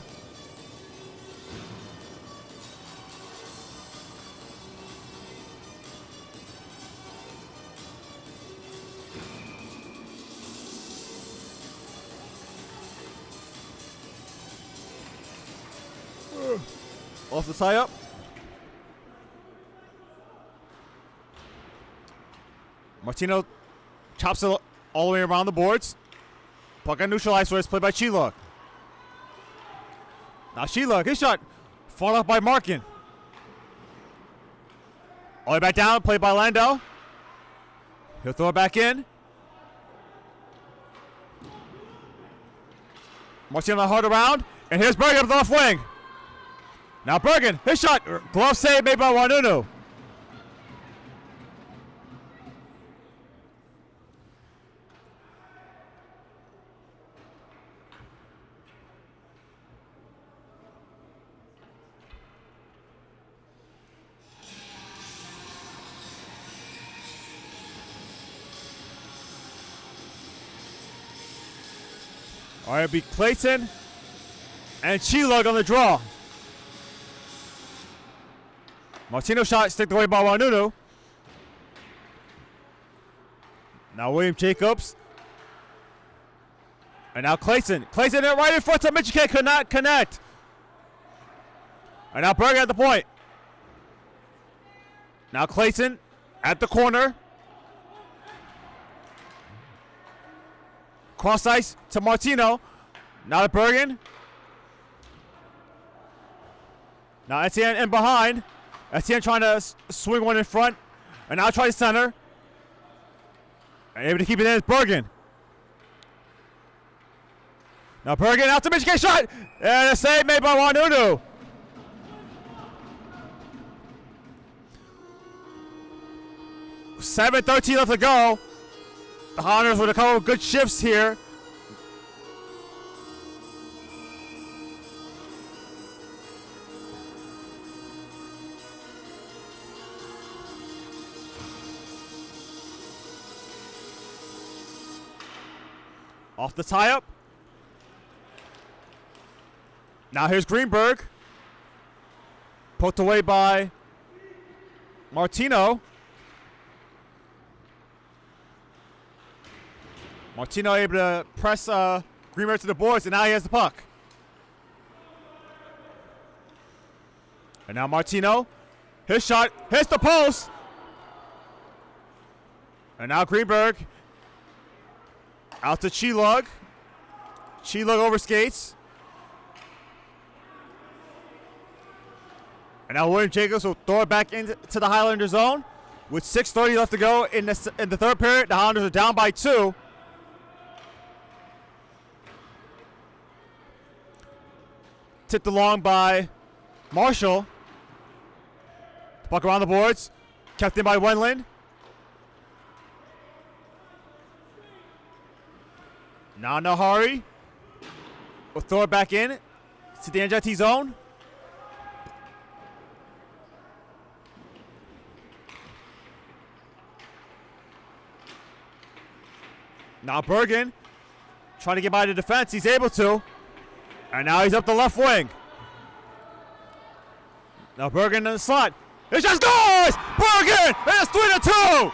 Off the tie-up. Martino chops it all the way around the boards. Puck got neutralized, so it's played by Chiluk. Now Chiluk, his shot fought off by Markin. All the way back down, played by Landau. He'll throw it back in. Martino hard around, and here's Bergen up the left wing. Now Bergen, his shot, glove save made by Wanunu. All right, it'll be Clayton And Chilug on the draw. Martino shot sticked away by Wanunu. Now William Jacobs. And now Clayton. Clayton right in front of Michigan could not connect. And now Berger at the point. Now Clayton at the corner. Cross ice to Martino. Now to Bergen. Now Etienne in behind. Etienne trying to swing one in front. And now try center. And able to keep it in is Bergen. Now Bergen out to Michigan shot. And a save made by Wanunu. .7:13 left to go. The Highlanders with a couple of good shifts here. Off the tie-up. Now here's Greenberg. Poked away by Martino. Martino able to press Greenberg to the boards, and now he has the puck. And now Martino. His shot hits the post. And now Greenberg. Out to Chilug. Chilug over skates. And now William Jacobs will throw it back into the Highlander zone. With 6:30 left to go in the third period, the Highlanders are down by 2. Tipped along by Marshall. Puck around the boards. Kept in by Wendland. Now Nahari will throw it back in to the NJIT zone. Now Bergen trying to get by the defense. He's able to. And now he's up the left wing. Now Bergen in the slot. It just goes! Bergen! It's 3-2!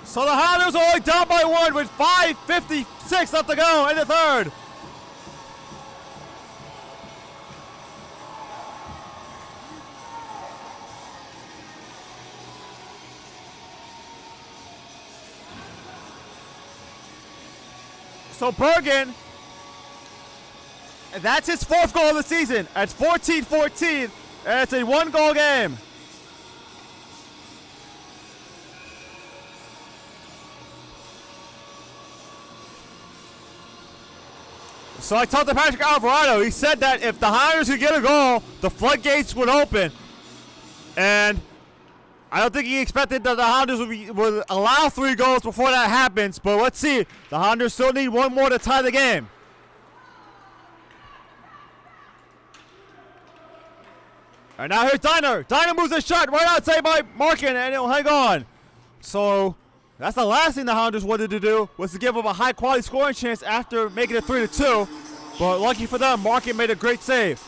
So the Highlanders are only down by 1 with 5:56 left to go in the third. So Bergen, that's his 4th goal of the season. It's 14-14, and it's a 1-goal game. So I talked to Patrick Alvarado. He said that if the Highlanders could get a goal, the floodgates would open. And I don't think he expected that the Highlanders would allow 3 goals before that happens. But let's see. The Highlanders still need 1 more to tie the game. And now here's Diner. Diner moves a shot right outside by Markin, and he'll hang on. So that's the last thing the Highlanders wanted to do, was to give up a high-quality scoring chance after making it 3-2. But lucky for them, Markin made a great save.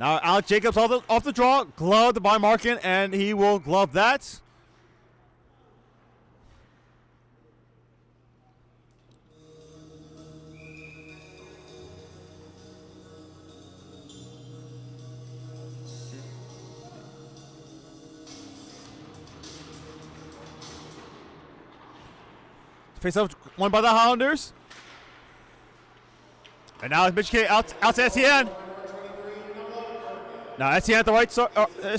Now Alex Jacobs off the draw, gloved by Markin, and he will glove that. Face up won by the Highlanders. And now it's Michigan out to Etienne. Now Etienne at the right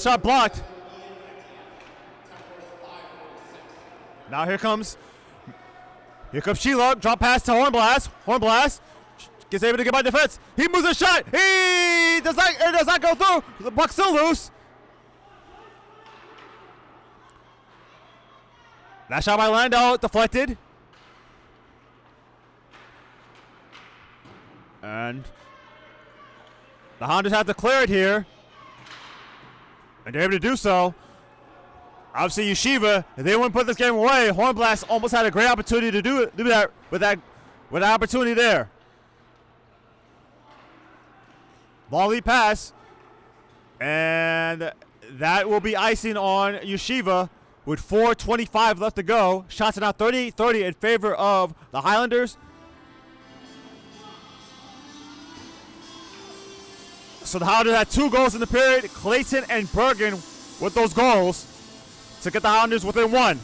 shot blocked. Now here comes Sheila. Drop pass to Hornblast. Hornblast gets able to get by defense. He moves a shot. It does not go through. The puck's still loose. That shot by Landau deflected. And the Hondas have to clear it here. And they're able to do so. Obviously, Yeshiva, if they wouldn't put this game away, Hornblast almost had a great opportunity to do that with that opportunity there. Long lead pass. And that will be icing on Yeshiva with 4:25 left to go. Shots are now 30-30 in favor of the Highlanders. So the Highlanders had 2 goals in the period. Clayton and Bergen with those goals to get the Highlanders within 1.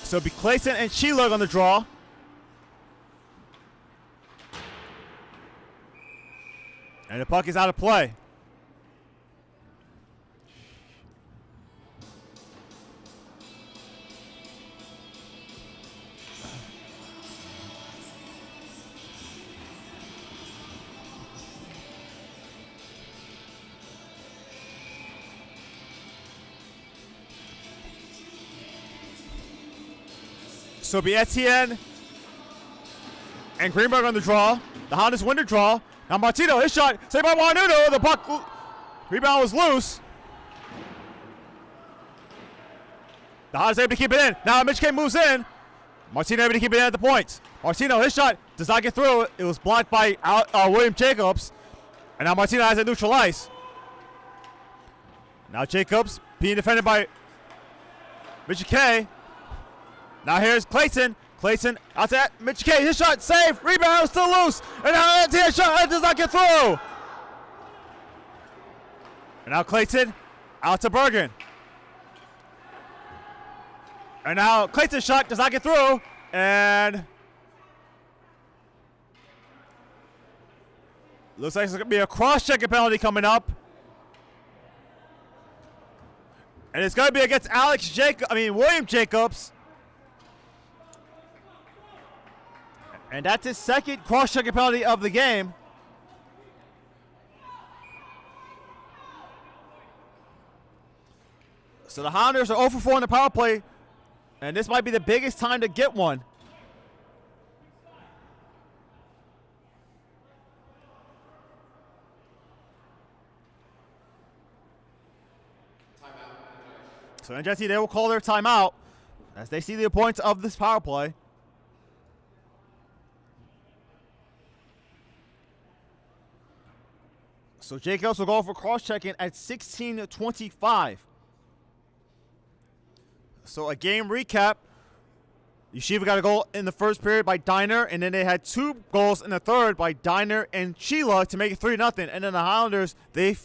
So it'll be Clayton and Sheila on the draw. And the puck is out of play. So it'll be Etienne and Greenberg on the draw. The Hondas win the draw. Now Martino, his shot, saved by Juanuno. The puck rebound was loose. The Hondas able to keep it in. Now Mitch K moves in. Martino able to keep it in at the points. Martino, his shot does not get through. It was blocked by William Jacobs. And now Martino has it neutralized. Now Jacobs being defended by Mitch K. Now here's Clayton. Clayton out to Mitch K. His shot, save, rebound, still loose. And now his shot does not get through. And now Clayton out to Bergen. And now Clayton's shot does not get through. And looks like it's going to be a cross-checking penalty coming up. And it's going to be against William Jacobs. And that's his second cross-checking penalty of the game. So the Highlanders are 0 for 4 in the power play. And this might be the biggest time to get one. So NJIT, they will call their timeout as they see the points of this power play. So Jacobs will go for cross-checking at 16:25. So a game recap. Yeshiva got a goal in the first period by Diner, and then they had 2 goals in the third by Diner and Sheila to make it 3-0. And then the Highlanders, they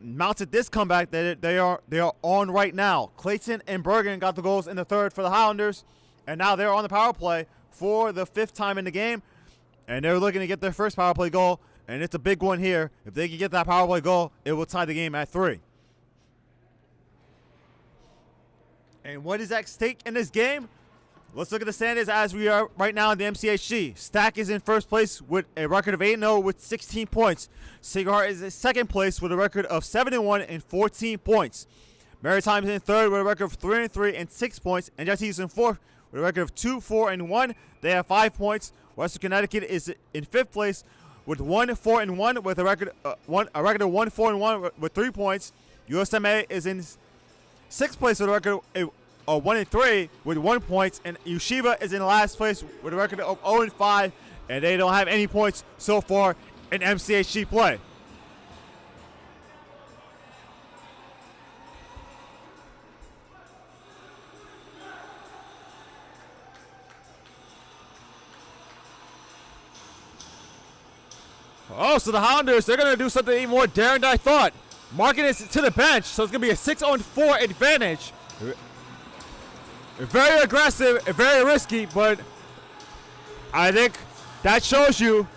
mounted this comeback that they are on right now. Clayton and Bergen got the goals in the third for the Highlanders, and now they're on the power play for the 5th time in the game, and they're looking to get their first power play goal. And it's a big one here. If they can get that power play goal, it will tie the game at 3. And what is at stake in this game? Let's look at the standings as we are right now in the MCHG. Stack is in first place with a record of 8-0 with 16 points. Cigar is in second place with a record of 7-1 and 14 points. Maritime is in third with a record of 3-3 and 6 points. NJIT is in fourth with a record of 2-4-1. They have 5 points. Western Connecticut is in fifth place with 1-4-1 with a record of 1-4-1 with 3 points. USMA is in 6th place with a record of 1-3 with 1 point, and Yeshiva is in last place with a record of 0-5, and they don't have any points so far in MCHG play. Oh, so the Highlanders, they're going to do something even more daring than I thought. Marking it to the bench, so it's going to be a 6-4 advantage. Very aggressive, very risky, but I think that shows you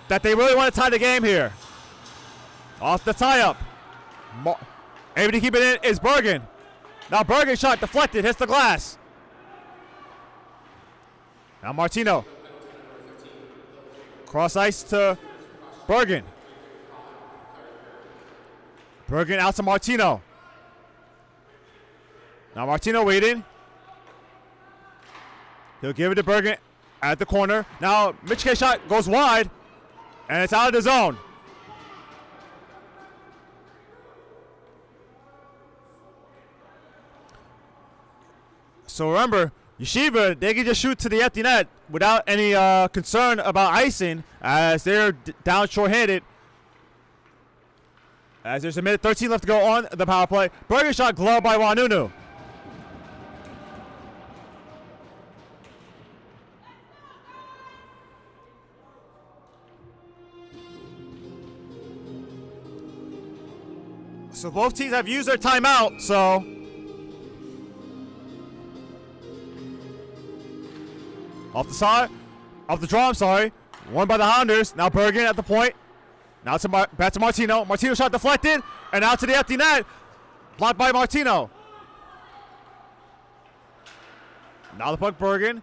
that they really want to tie the game here. Off the tie-up. Able to keep it in is Bergen. Now Bergen shot deflected, hits the glass. Now Martino. Cross ice to Bergen. Bergen out to Martino. Now Martino waiting. He'll give it to Bergen at the corner. Now Mitch K shot goes wide, and it's out of the zone. So remember, Yeshiva, they can just shoot to the empty net without any concern about icing, as they're down short-handed. As there's a minute 13 left to go on the power play. Bergen shot gloved by Wanunu. So both teams have used their timeout, so off the draw, I'm sorry. Won by the Hounders. Now Bergen at the point. Now to back to Martino. Martino shot deflected, and out to the empty net. Blocked by Martino. Now the puck Bergen.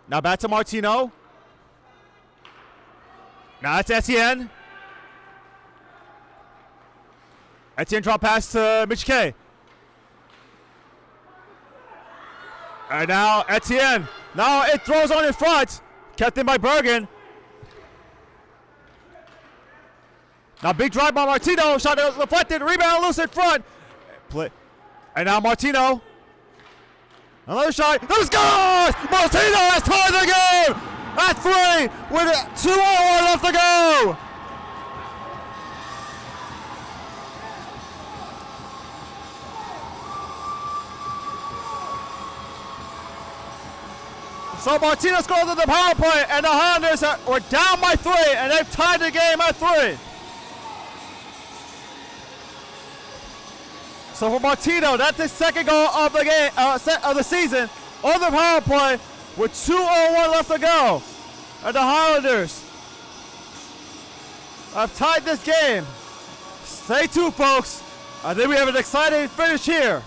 Now back to Martino. Now it's Etienne. Etienne drop pass to Mitch K. And now Etienne. Now it throws on in front. Kept in by Bergen. Now big drive by Martino. Shot deflected. Rebound loose in front. Play. And now Martino. Another shot. That scores! Martino has tied the game at 3 with 2:01 left to go. So Martino scores on the power play, and the Hounders were down by 3, and they've tied the game at 3. So for Martino, that's his second goal of the game, of the season, on the power play, with 2:01 left to go. And the Highlanders have tied this game. Stay tuned, folks. I think we have an exciting finish here.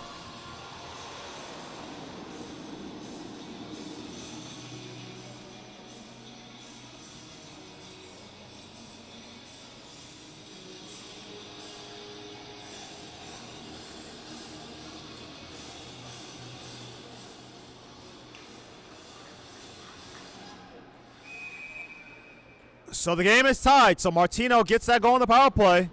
So the game is tied. So Martino gets that goal on the power play.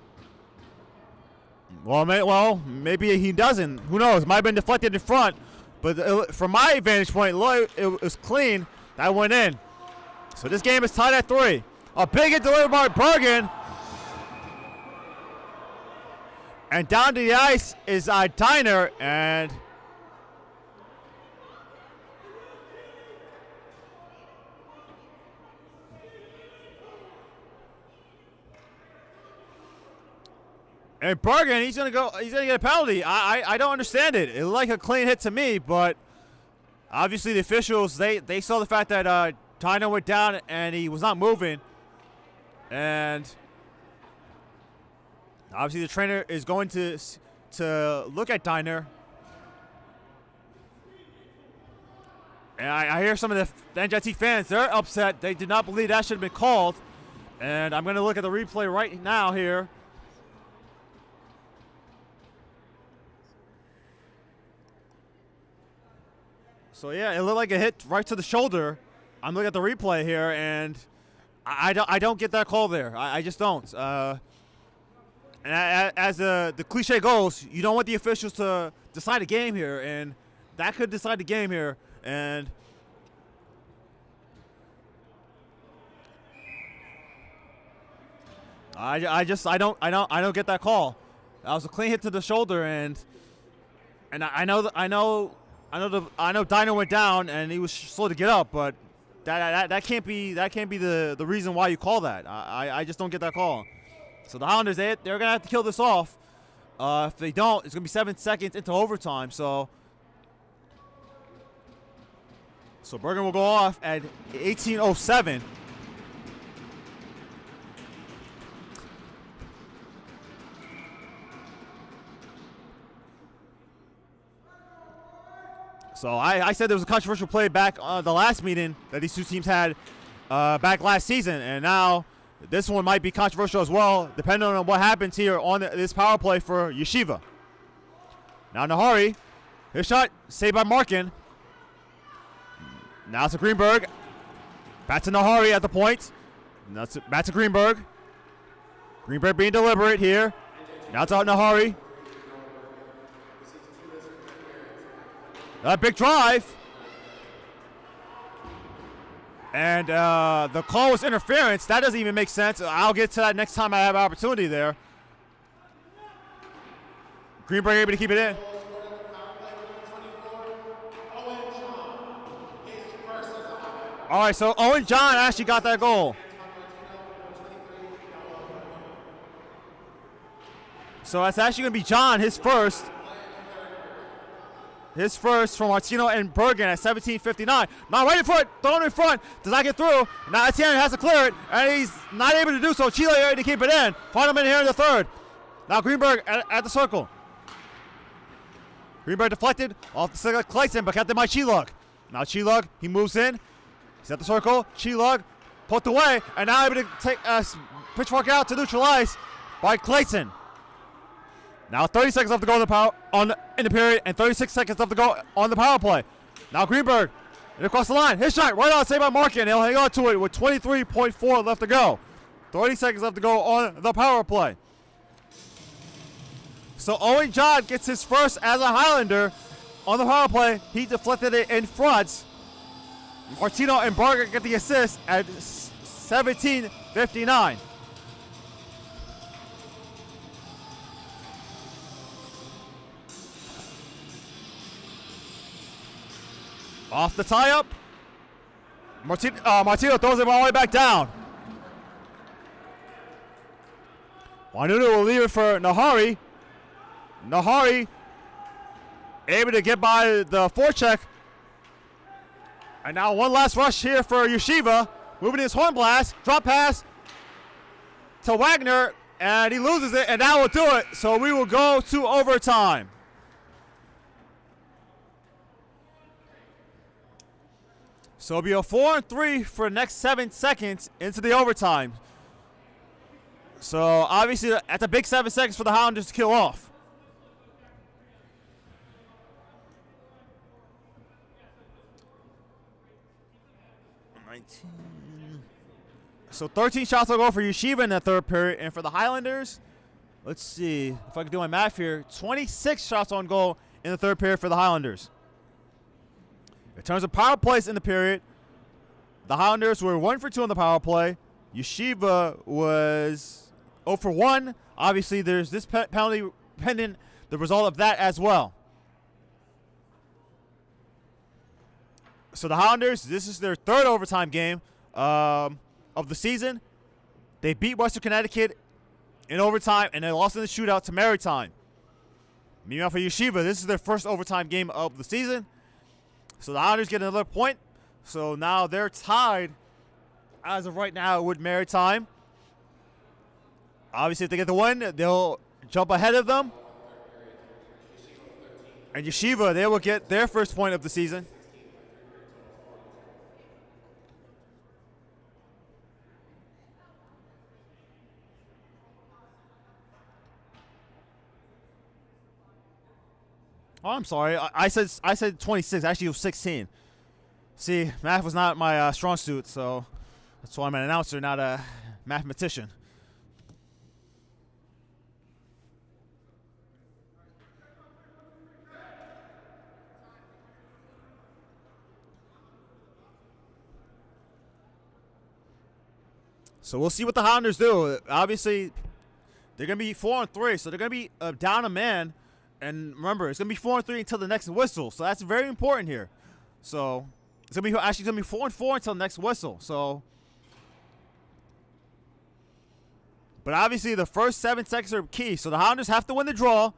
Well, maybe he doesn't. Who knows? It might have been deflected in front. But from my vantage point, it was clean. That went in. So this game is tied at 3. A big hit delivered by Bergen. And down to the ice is Diner. And Bergen, he's gonna get a penalty. I don't understand it. It looked like a clean hit to me, but obviously the officials they saw the fact that Diner went down and he was not moving, and obviously the trainer is going to look at Diner. And I hear some of the NJIT fans, they're upset. They did not believe that should have been called, and I'm going to look at the replay right now here. So yeah, it looked like a hit right to the shoulder. I'm looking at the replay here, and I don't get that call there. I just don't. And as the cliche goes, you don't want the officials to decide a game here, and that could decide the game here. And I don't get that call. That was a clean hit to the shoulder, and I know Diner went down and he was slow to get up, but that can't be the reason why you call that. I just don't get that call. So the Highlanders, they're gonna have to kill this off. If they don't, it's gonna be 7 seconds into overtime. So Bergen will go off at 18:07. So I said there was a controversial play back the last meeting that these two teams had back last season, and now this one might be controversial as well, depending on what happens here on this power play for Yeshiva. Now Nahari, his shot saved by Markin. Now to Greenberg. Back to Nahari at the point. Now back to Greenberg. Greenberg being deliberate here. Now to Nahari. A big drive. And the call was interference. That doesn't even make sense. I'll get to that next time I have an opportunity there. Greenberg able to keep it in. All right, so Owen John actually got that goal. So that's actually going to be John, his first. His first from Martino and Bergen at 17:59. Now right in front, thrown in front, does not get through. Now Etienne has to clear it, and he's not able to do so. Chile able to keep it in. Final minute here in the third. Now Greenberg at the circle. Greenberg deflected off the stick of Clayton, but kept it by Chilug. Now Chilug, he moves in. He's at the circle. Chilug poked away, and now able to take a pitchfork out to neutralize by Clayton. Now 30 seconds left to go in the period, and 36 seconds left to go on the power play. Now Greenberg across the line. His shot right on, saved by Markin. He'll hang on to it with 23.4 left to go. 30 seconds left to go on the power play. So Owen John gets his first as a Highlander on the power play. He deflected it in front. Martino and Berger get the assist at 17:59. Off the tie-up. Martino throws it all the way back down. Wanudu will leave it for Nahari. Nahari able to get by the forecheck. And now one last rush here for Yeshiva. Moving his horn blast. Drop pass to Wagner. And he loses it, and that will do it. So we will go to overtime. So it'll be a 4-3 for the next 7 seconds into the overtime. So obviously that's a big 7 seconds for the Highlanders to kill off. So 13 shots will go for Yeshiva in the third period, and for the Highlanders, let's see if I can do my math here, 26 shots on goal in the third period for the Highlanders. In terms of power plays in the period, the Highlanders were 1 for 2 on the power play. Yeshiva was 0 for 1. Obviously, there's this penalty pending the result of that as well. So the Highlanders, this is their third overtime game of the season. They beat Western Connecticut in overtime, and they lost in the shootout to Maritime. Meanwhile, for Yeshiva, this is their first overtime game of the season. So the Highlanders get another point. So now they're tied as of right now with Maritime. Obviously, if they get the win, they'll jump ahead of them. And Yeshiva, they will get their first point of the season. Oh, I'm sorry. I said 26. Actually, it was 16. See, math was not my strong suit, so that's why I'm an announcer, not a mathematician. So we'll see what the Highlanders do. Obviously, they're going to be 4-3, so they're going to be down a man. And remember, it's going to be 4-3 until the next whistle. So that's very important here. So it's going to be actually going to be 4-4 until the next whistle. So, but obviously the first 7 seconds are key. So the Highlanders have to win the draw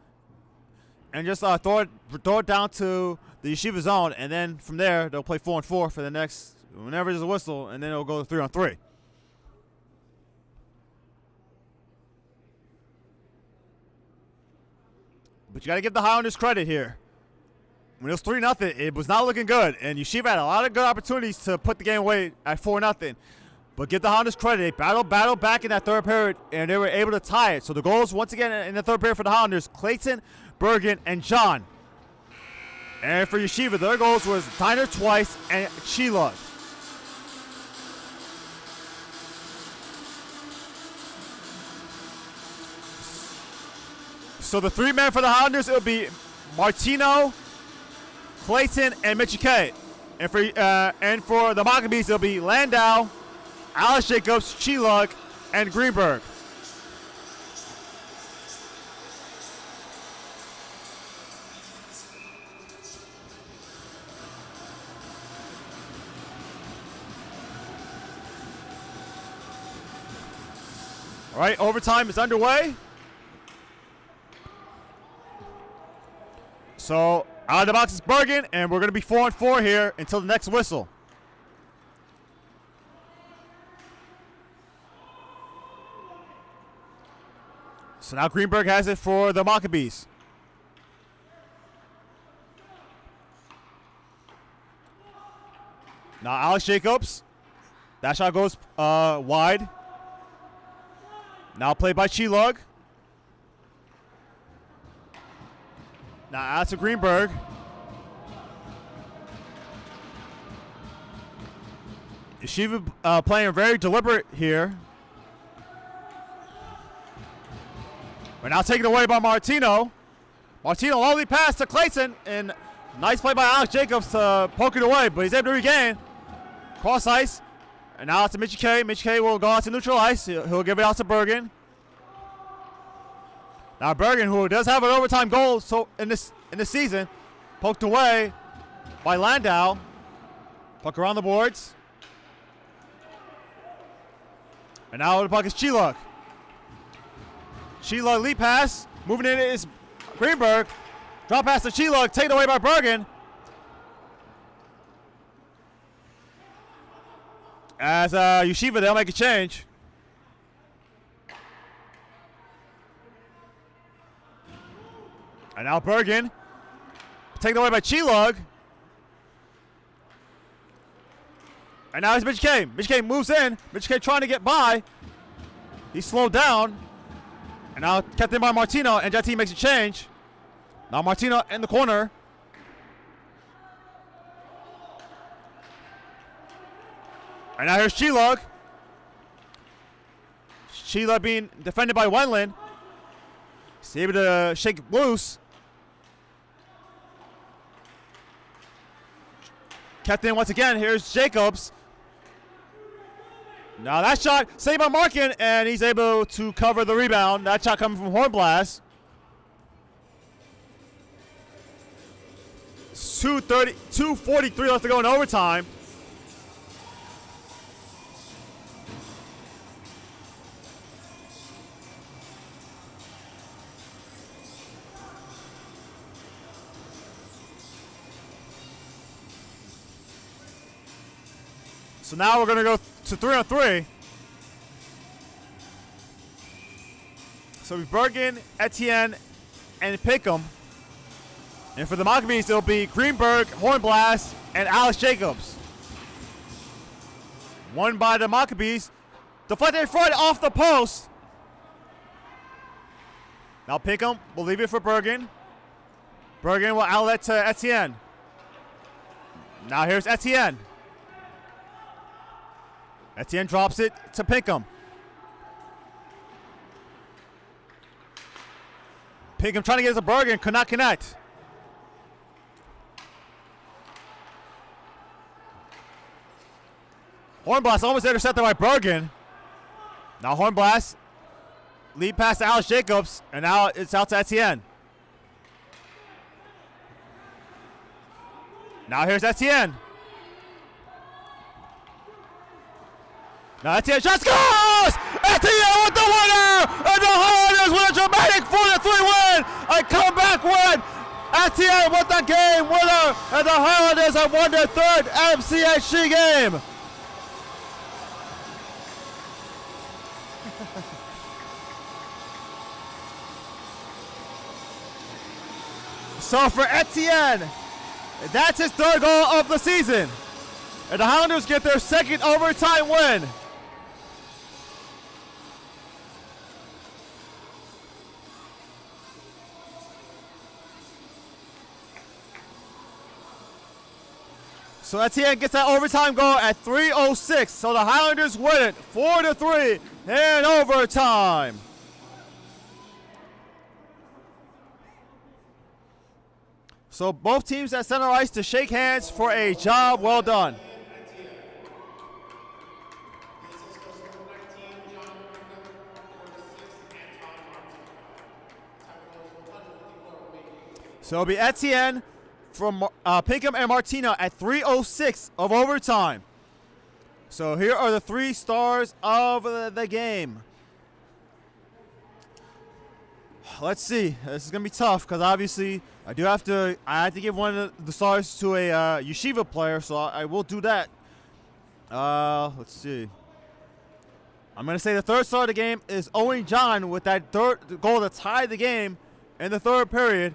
and just throw it down to the Yeshiva zone. And then from there, they'll play 4-4 for the next, whenever there's a whistle. And then it'll go 3-on-3. But you got to give the Highlanders credit here. When it was 3-0, it was not looking good. And Yeshiva had a lot of good opportunities to put the game away at 4-0. But give the Highlanders credit. They battled back in that third period, and they were able to tie it. So the goals, once again, in the third period for the Highlanders, Clayton, Bergen, and John. And for Yeshiva, their goals was Tyner twice and Sheila. So the three men for the Highlanders, it would be Martino, Clayton, and Mitchie K. And for the Maccabees, it'll be Landau, Alice Jacobs, Chilug, and Greenberg. All right, overtime is underway. So out of the box is Bergen, and we're going to be 4-4 here until the next whistle. So now Greenberg has it for the Maccabees. Now Alex Jacobs. That shot goes wide. Now played by Chilug. Now out to Greenberg. Yeshiva playing very deliberate here. We're now taken away by Martino. Martino only pass to Clayton, and nice play by Alex Jacobs to poke it away, but he's able to regain. Cross ice, and now it's to Mitchie K. Mitchie K will go out to neutral ice. He'll give it out to Bergen. Now Bergen, who does have an overtime goal so in this season, poked away by Landau. Puck around the boards. And now the puck is Chilug. Chilug lead pass. Moving in is Greenberg. Drop pass to Chilug, taken away by Bergen. As Yeshiva, they'll make a change. And now Bergen, taken away by Chilug. And now it's Mitch K. Mitch K moves in. Mitch K trying to get by. He's slowed down. And now kept in by Martino. NJIT makes a change. Now Martino in the corner. And now here's Chilug. Chilug being defended by Wendland. He's able to shake loose. Kept in once again. Here's Jacobs. Now that shot saved by Markin, and he's able to cover the rebound. That shot coming from Hornblast. 2:43 left to go in overtime. So now we're going to go to 3-on-3. So Bergen, Etienne, and Pinkham. And for the Maccabees, it'll be Greenberg, Hornblast, and Alex Jacobs. Won by the Maccabees. Deflected in front off the post. Now Pinkham will leave it for Bergen. Bergen will outlet to Etienne. Now here's Etienne. Etienne drops it to Pinkham. Pinkham trying to get it to Bergen, could not connect. Hornblast almost intercepted by Bergen. Now Hornblast, lead pass to Alex Jacobs, and now it's out to Etienne. Now here's Etienne. Now Etienne shot scores! Etienne with the winner! And the Highlanders with a dramatic 4-3 win! A comeback win! Etienne with the game winner! And the Highlanders have won their third MCHC game! So for Etienne, that's his third goal of the season. And the Highlanders get their second overtime win. So Etienne gets that overtime goal at 3:06. So the Highlanders win it 4-3 in overtime. So both teams at center ice to shake hands for a job well done. So it'll be Etienne from Pinkham and Martino at 3:06 of overtime. So here are the 3 stars of the game. Let's see. This is gonna be tough because obviously I have to give one of the stars to a Yeshiva player, so I will do that. Let's see. I'm gonna say the 3rd star of the game is Owen John with that 3rd goal to tie the game in the 3rd period.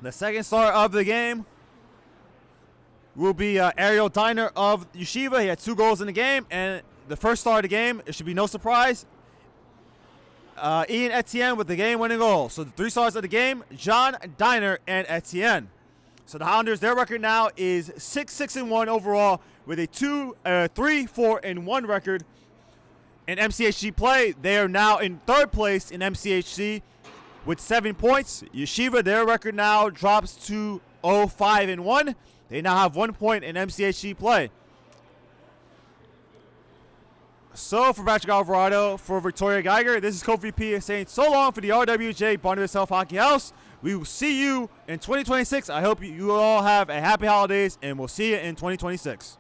The 2nd star of the game will be Ariel Diner of Yeshiva. He had 2 goals in the game, and the 1st star of the game, it should be no surprise, Ian Etienne with the game-winning goal. So the 3 stars of the game, John, Diner, and Etienne. So the Highlanders, their record now is 6-6-1 overall with a 3-4-1 record. In MCHC play, they are now in 3rd place in MCHC with 7 points. Yeshiva, their record now drops to 0-5-1. They now have 1 point in MCHC play. So for Patrick Alvarado, for Victoria Geiger, this is Kofi P saying so long for the RWJ Barnabas Self Hockey House. We will see you in 2026. I hope you all have a happy holidays, and we'll see you in 2026.